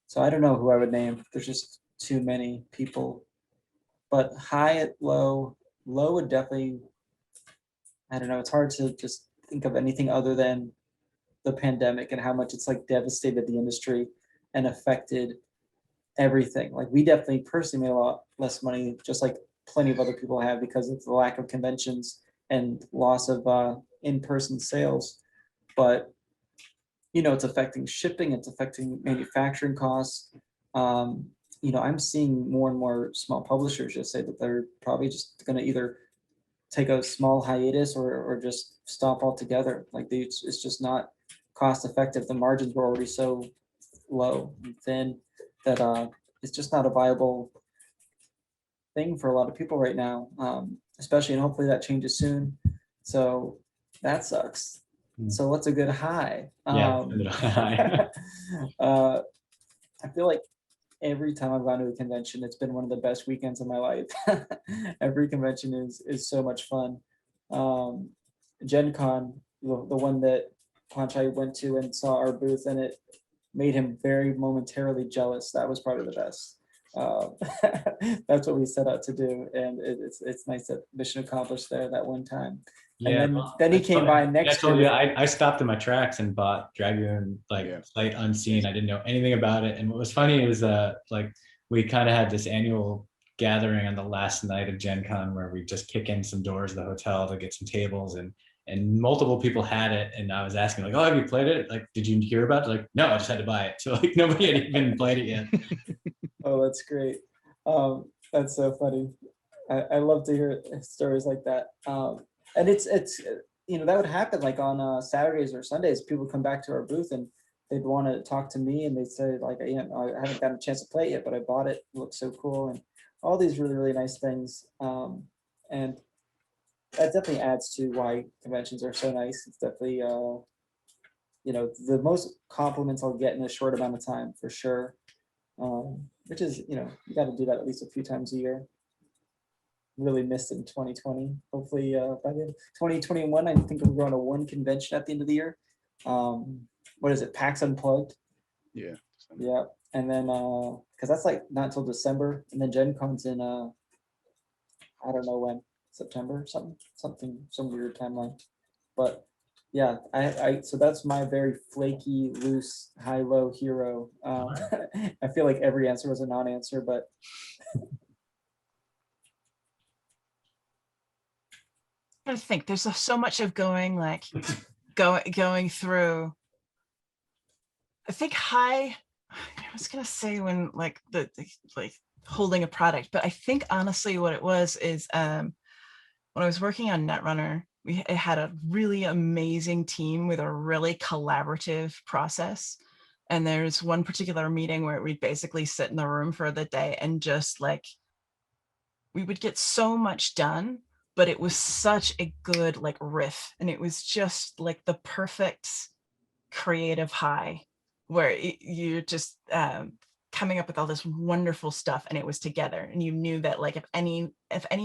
So I don't know who I would name. There's just too many people. But high at low would definitely, I don't know, it's hard to just think of anything other than the pandemic and how much it's like devastated the industry and affected everything. Like we definitely personally made a lot less money, just like plenty of other people have, because of the lack of conventions and loss of in-person sales. But it's affecting shipping, it's affecting manufacturing costs. I'm seeing more and more small publishers just say that they're probably just going to either take a small hiatus or just stop altogether. Like it's just not cost effective. The margins were already so low and thin that it's just not a viable thing for a lot of people right now, especially, and hopefully that changes soon. So that sucks. So what's a good high? yeah. I feel like every time I've gone to a convention, it's been one of the best weekends of my life. Every convention is so much fun. Gen Con, the one that Kwanchai went to and saw our booth, and it made him very momentarily jealous. That was probably the best. That's what we set out to do, and it's nice that mission accomplished there that one time. Yeah, and then he came by next I told year. you, I stopped in my tracks and bought Dragoon sight unseen. I didn't know anything about it. And what was funny is like we kind of had this annual gathering on the last night of Gen Con where we just kick in some doors of the hotel to get some tables, and multiple people had it. And I was asking like, oh, have you played it? Like, did you hear about it? Like, no, I just had to buy it. So like nobody had even played it yet. Oh, that's great. That's so funny. I love to hear stories like that. And it's that would happen like on Saturdays or Sundays. People come back to our booth and they'd want to talk to me, and they'd say like, I haven't gotten a chance to play it yet, but I bought it. It looks so cool, and all these really, really nice things. And that definitely adds to why conventions are so nice. It's definitely the most compliments I'll get in a short amount of time for sure. Which is, you got to do that at least a few times a year. Really missed it in 2020. Hopefully by the end of 2021, I think we're going to one convention at the end of the year. What is it? PAX Unplugged. Yeah. Yeah. And then, because that's like not until December, and then Gen Con's in, I don't know when, September, some weird timeline. But yeah, so that's my very flaky, loose, high-low hero. I feel like every answer was a non-answer, but I think there's so much of going through. I think high. I was gonna say when like the holding a product, but I think honestly what it was is when I was working on Netrunner, it had a really amazing team with a really collaborative process. And there's one particular meeting where we'd basically sit in the room for the day and just like, we would get so much done, but it was such a good like riff. And it was just like the perfect creative high where you're just coming up with all this wonderful stuff, and it was together, and you knew that like if any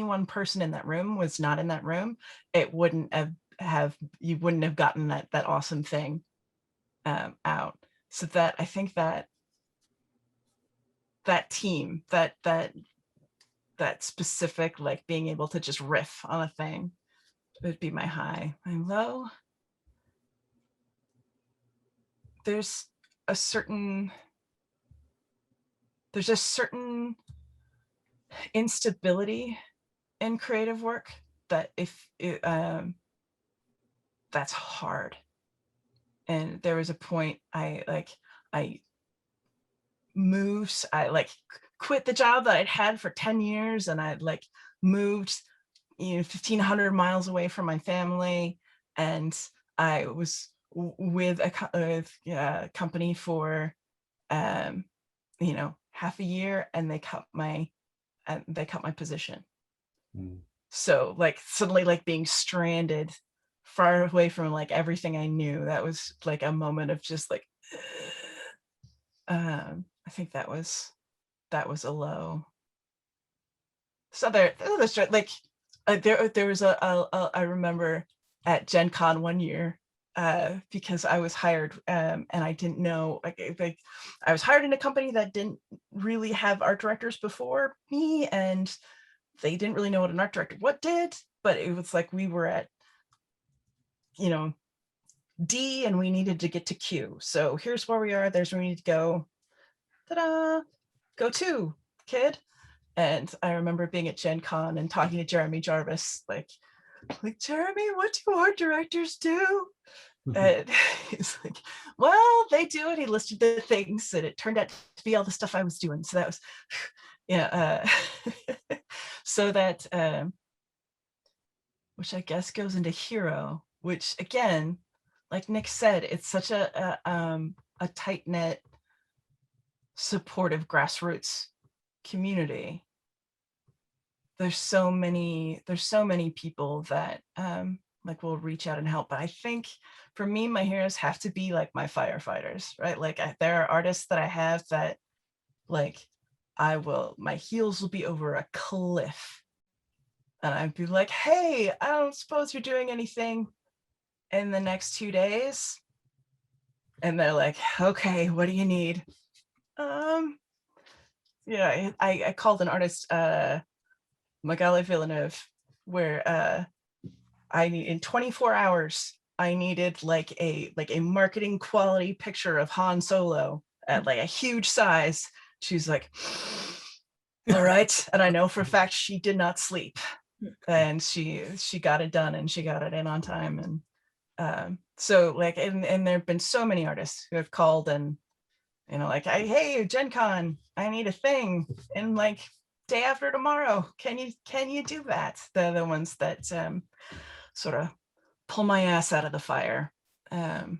one person in that room was not in that room, it wouldn't have you wouldn't have gotten that awesome thing out. So that I think that team, that specific, like being able to just riff on a thing would be my high. My low, there's a certain instability in creative work that that's hard. And there was a point I moved, I like quit the job that I'd had for 10 years, and I'd like moved 1,500 miles away from my family, and I was with a company for half a year, and they cut my position. So like suddenly like being stranded far away from like everything I knew, that was like a moment of just like I think that was a low. So there like there was I remember at Gen Con one year, because I was hired and I didn't know, like I was hired in a company that didn't really have art directors before me, and they didn't really know what an art director did, but it was like we were at D and we needed to get to Q. So here's where we are, there's where we need to go. Ta-da! Go to, kid. And I remember being at Gen Con and talking to Jeremy Jarvis, like Jeremy, what do art directors do? And he's like, well, they do it. He listed the things, and it turned out to be all the stuff I was doing. So that was, so that, which I guess goes into hero, which again, like Nick said, it's such a tight-knit, supportive grassroots community. There's so many people that like will reach out and help. But I think for me, my heroes have to be like my firefighters, right? Like there are artists that I have that like my heels will be over a cliff, and I'd be like, hey, I don't suppose you're doing anything in the next 2 days? And they're like, okay, what do you need? I called an artist, Magali Villeneuve, where in 24 hours, I needed like a marketing quality picture of Han Solo at like a huge size. She's like, all right. And I know for a fact she did not sleep, and she got it done, and she got it in on time. And so like, and there have been so many artists who have called and, like, hey, Gen Con, I need a thing. And like, day after tomorrow, can you do that? They're the ones that sort of pull my ass out of the fire. And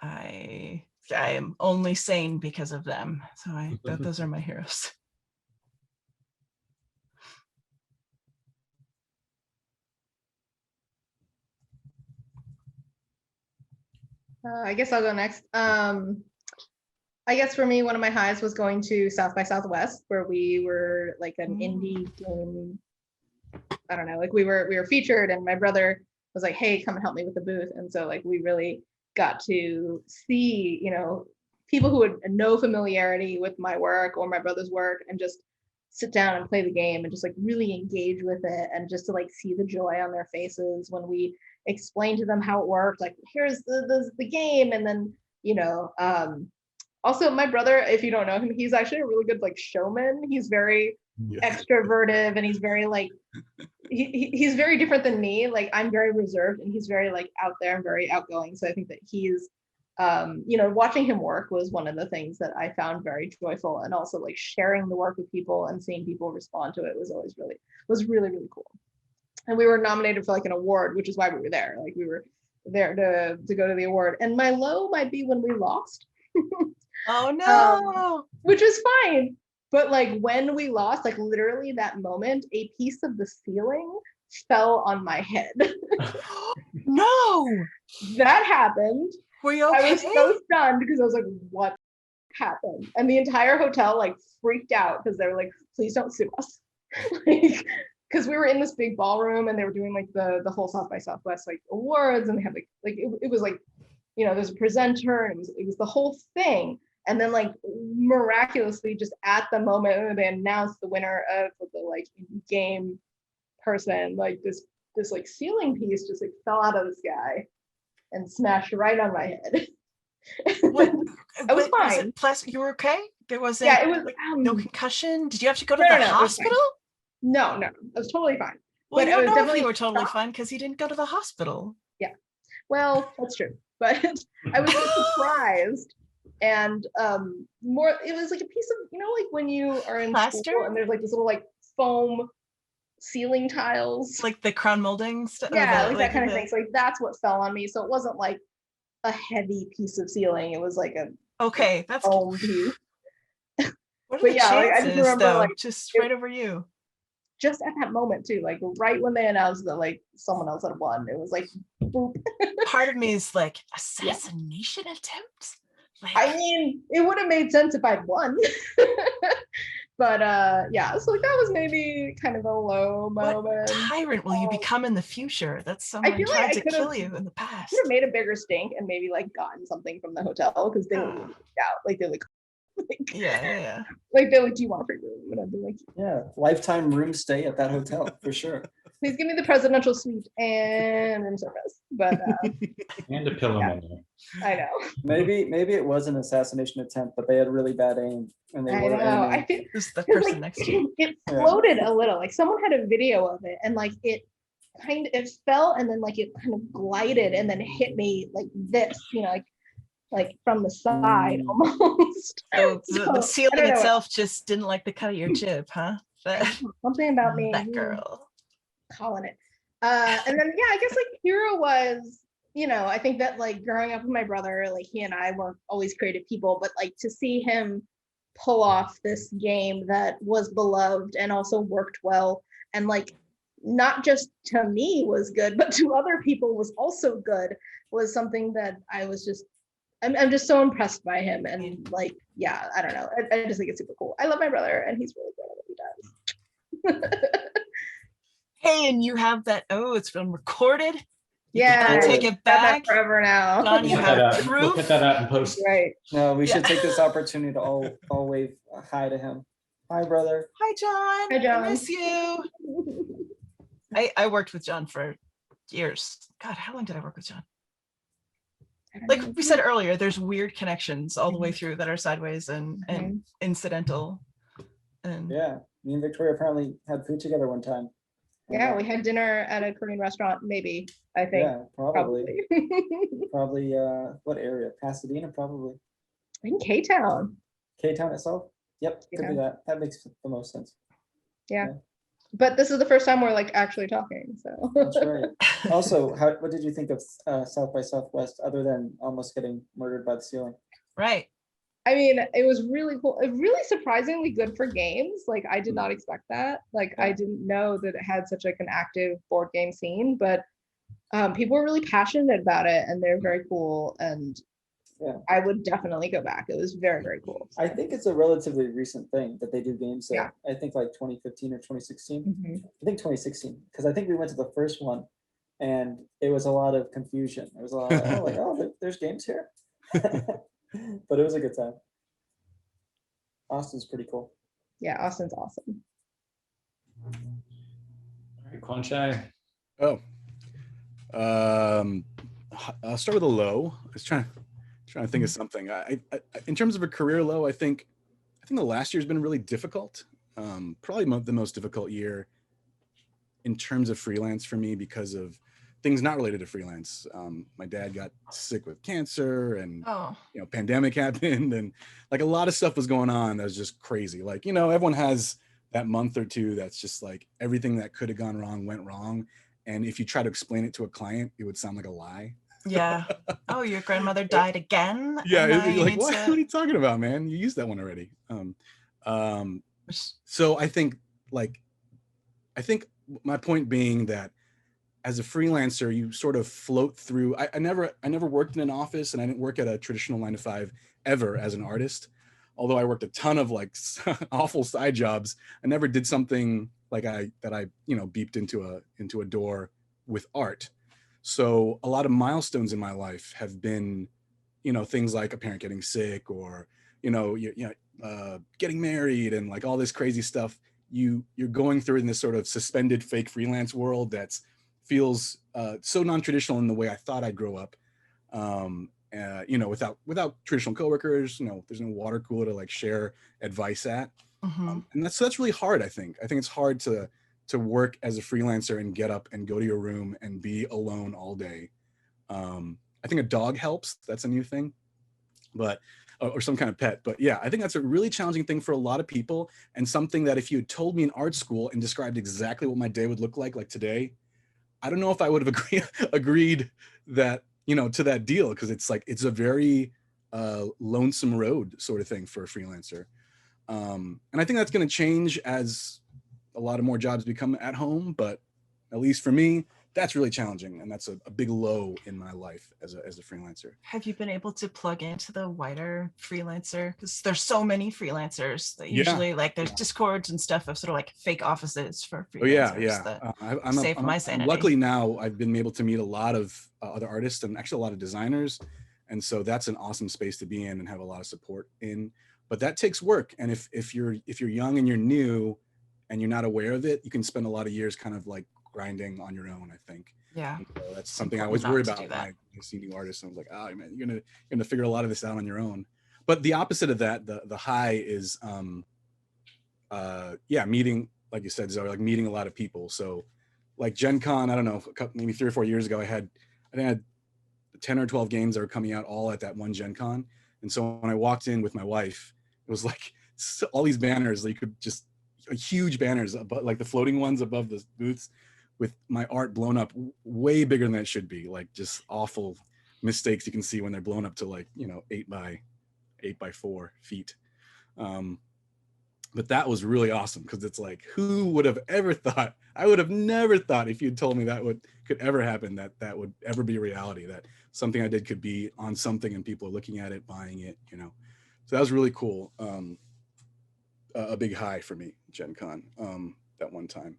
I am only sane because of them. So those are my heroes. I guess I'll go next. I guess for me, one of my highs was going to South by Southwest, where we were like an indie game. I don't know, like we were featured, and my brother was like, hey, come and help me with the booth. And so like we really got to see, people who had no familiarity with my work or my brother's work, and just sit down and play the game and just like really engage with it, and just to like see the joy on their faces when we explain to them how it worked, like here's the game. And then also my brother, if you don't know him, he's actually a really good like showman. He's very extroverted, and he's very like he's very different than me. Like I'm very reserved, and he's very like out there and very outgoing. So I think that he's watching him work was one of the things that I found very joyful, and also like sharing the work with people and seeing people respond to it was always really, really cool. And we were nominated for like an award, which is why we were there. Like we were there to go to the award. And my low might be when we lost. Oh no. Which is fine. But like when we lost, like literally that moment, a piece of the ceiling fell on my head. No. That happened. Were you okay? I was so stunned because I was like, what happened? And the entire hotel like freaked out because they were like, please don't sue us. Like, because we were in this big ballroom and they were doing like the whole South by Southwest like awards, and they had like it was like, there's a presenter, and it was the whole thing. And then like miraculously, just at the moment when they announced the winner of the like game person, like this like ceiling piece just like fell out of the sky and smashed right on my head. I was fine. Plus, you were okay? There wasn't Yeah, it was like, no concussion. Did you have to go to no, the no, hospital? No, I was totally fine. Well, but you I don't was know if definitely you were totally shocked. fine because you didn't go to the hospital. Yeah, well, that's true. But I was just surprised. And more, it was like a piece of, like when you are in Plaster? school and there's like this little like foam ceiling tiles. Like the crown molding stuff? Yeah, like that kind of thing. So like that's what fell on me. So it wasn't like a heavy piece of ceiling. It was like a okay, that's foam piece. What are But the yeah, like, I chances, just remember though, like just right over you. Just at that moment too, like right when they announced that like someone else had won, it was like boop. Part of me is like, assassination attempt? Like, I mean, it would have made sense if I'd won. But yeah, so like that was maybe kind of a low moment. What tyrant will you become in the future? That's someone feel tried like to kill you in the past. Could have made a bigger stink and maybe like gotten something from the hotel because they were really freaked out. Like they're like, yeah. Like they're like, do you want a free room? And I'd be like, Yeah, lifetime room stay at that hotel for sure. please give me the presidential suite and room service. But And a pillow menu. I know. Maybe it was an assassination attempt, but they had really bad aim and they I were know. aiming. I think This is the person next to you. it floated a little. Like someone had a video of it, and like it fell and then like it kind of glided and then hit me like this, like from the side almost. So the ceiling know. itself just didn't like the cut of your jib, huh? Something about me. That girl. Calling it. And then I guess like Hero was, I think that like growing up with my brother, like he and I weren't always creative people, but like to see him pull off this game that was beloved and also worked well, and like not just to me was good, but to other people was also good, was something that I was just, I'm just so impressed by him. And like, yeah, I don't know. I just think it's super cool. I love my brother and he's really good at what he does. Hey, and you have that, it's been recorded. Yeah, take it back forever now. John, you have We'll proof. put that out in post. Right. No, we should take this opportunity to all wave hi to him. Hi, brother. Hi, John. Hi, John. I miss you. I worked with John for years. God, how long did I work with John? Like we said earlier, there's weird connections all the way through that are sideways and incidental. And Yeah, me and Victoria apparently had food together one time. Yeah, we had dinner at a Korean restaurant, maybe, I think. Yeah, probably. Probably, what area? Pasadena, probably. In K-Town. K-Town itself? Yep, could Yeah. be that. That makes the most sense. Yeah. But this is the first time we're like actually talking, so. That's right. Also, what did you think of South by Southwest other than almost getting murdered by the ceiling? right. I mean, it was really cool. Really surprisingly good for games. Like I did not expect that. Like I didn't know that it had such like an active board game scene, but people were really passionate about it and they're very cool. And I would definitely go back. It was very, very cool. I think it's a relatively recent thing that they do games there. Yeah. I think like 2015 or 2016. Mhm. I think 2016, because I think we went to the first one and it was a lot of confusion. It was a lot of, there's games here. But it was a good time. Austin's pretty cool. Yeah, Austin's awesome. All right, Kwanchai. I'll start with a low. I was trying to think of something. I in terms of a career low, I think the last year's been really difficult. Probably the most difficult year in terms of freelance for me because of things not related to freelance. My dad got sick with cancer, and Oh, pandemic happened, and like a lot of stuff was going on that was just crazy. Like, everyone has that month or two that's just like everything that could have gone wrong went wrong, and if you try to explain it to a client, it would sound like a lie. yeah. Oh, your grandmother died again? Yeah, And now you you're like, need what are you talking about, man? You used that one already. So I think my point being that as a freelancer, you sort of float through. I never worked in an office, and I didn't work at a traditional 9 to 5 ever as an artist. Although I worked a ton of like awful side jobs, I never did something like that beeped into a door with art. So a lot of milestones in my life have been, things like a parent getting sick, or getting married, and like all this crazy stuff. You're going through in this sort of suspended fake freelance world that's feels so non-traditional in the way I thought I'd grow up. Without traditional coworkers, there's no water cooler to like share advice at. And that's really hard. I think it's hard to work as a freelancer and get up and go to your room and be alone all day. I think a dog helps. That's a new thing, but or some kind of pet. But yeah, I think that's a really challenging thing for a lot of people, and something that if you had told me in art school and described exactly what my day would look like today, I don't know if I would have agreed that, to that deal, because it's a very lonesome road sort of thing for a freelancer. And I think that's going to change as a lot of more jobs become at home, but at least for me, that's really challenging, and that's a big low in my life as a freelancer. Have you been able to plug into the wider freelancer? Because there's so many freelancers that usually there's discords and stuff of sort of like fake offices for freelancers. I'm save my sanity. Luckily now I've been able to meet a lot of other artists, and actually a lot of designers, and so that's an awesome space to be in and have a lot of support in. But that takes work, and if you're young and you're new and you're not aware of it, you can spend a lot of years kind of like grinding on your own, I think. Yeah. So that's something I always worry about when I see new artists. And I was like, oh man, you're gonna figure a lot of this out on your own. But the opposite of that, the high is meeting, like you said, Zoe, like meeting a lot of people. So like Gen Con, I don't know, maybe 3 or 4 years ago, I think I had 10 or 12 games that were coming out all at that one Gen Con. And so when I walked in with my wife, it was like all these banners, like you could just huge banners, but like the floating ones above the booths, with my art blown up way bigger than it should be, like just awful mistakes you can see when they're blown up to like 8 by 4 feet. But that was really awesome, because it's like, who would have ever thought? I would have never thought, if you'd told me that could ever happen, that would ever be a reality, that something I did could be on something and people are looking at it, buying it. So that was really cool. A big high for me, Gen Con, that one time.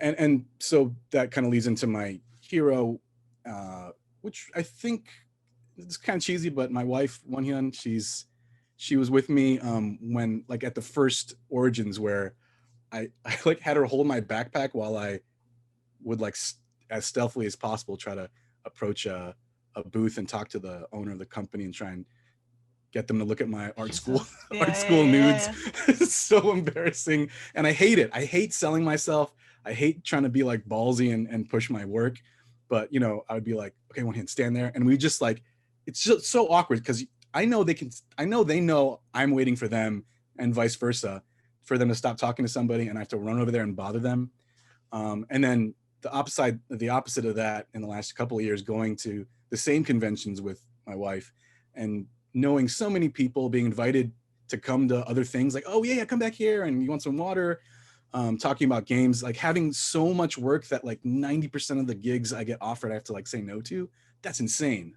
And so that kind of leads into my hero, which I think it's kind of cheesy, but my wife, Wonhyun, she was with me when, like, at the first Origins, where I like had her hold my backpack while I would, like, as stealthily as possible, try to approach a booth and talk to the owner of the company and try and get them to look at my art school nudes. It's so embarrassing, and I hate it. I hate selling myself. I hate trying to be like ballsy and push my work, but I would be like, okay, one hand, stand there, and we just like, it's just so awkward, because I know they know I'm waiting for them, and vice versa, for them to stop talking to somebody, and I have to run over there and bother them. And then the opposite of that, in the last couple of years, going to the same conventions with my wife, and knowing so many people, being invited to come to other things, like, oh yeah, come back here, and you want some water, talking about games, like having so much work that like 90% of the gigs I get offered, I have to like say no to. That's insane.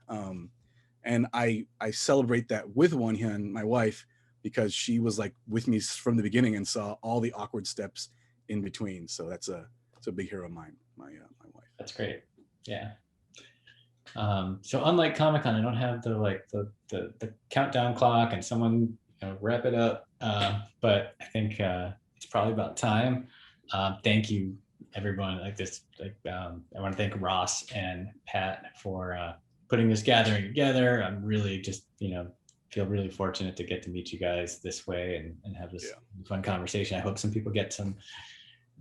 And I celebrate that with Wonhyun, my wife, because she was like with me from the beginning and saw all the awkward steps in between. So it's a big hero of mine, my wife. That's great. Yeah. So unlike Comic-Con, I don't have the countdown clock and someone wrap it up. But I think it's probably about time. Thank you, everyone. I want to thank Ross and Pat for putting this gathering together. I'm really just feel really fortunate to get to meet you guys this way and have this fun conversation. I hope some people get some.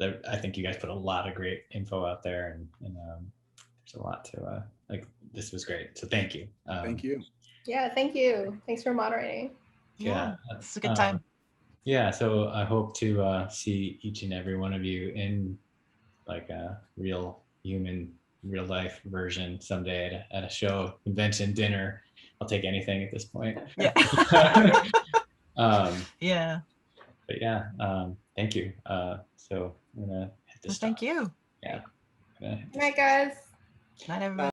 I think you guys put a lot of great info out there, and there's There's a lot to like. This was great. So thank you. Thank you. Yeah, thank you. Thanks for moderating. Yeah, it's a good time. Yeah, so I hope to see each and every one of you in like a real human, real life version someday at a show, convention, dinner. I'll take anything at this point. Yeah. Yeah. But yeah, thank you. So I'm gonna hit this. Thank you. Yeah. Good night, guys. Night, everybody.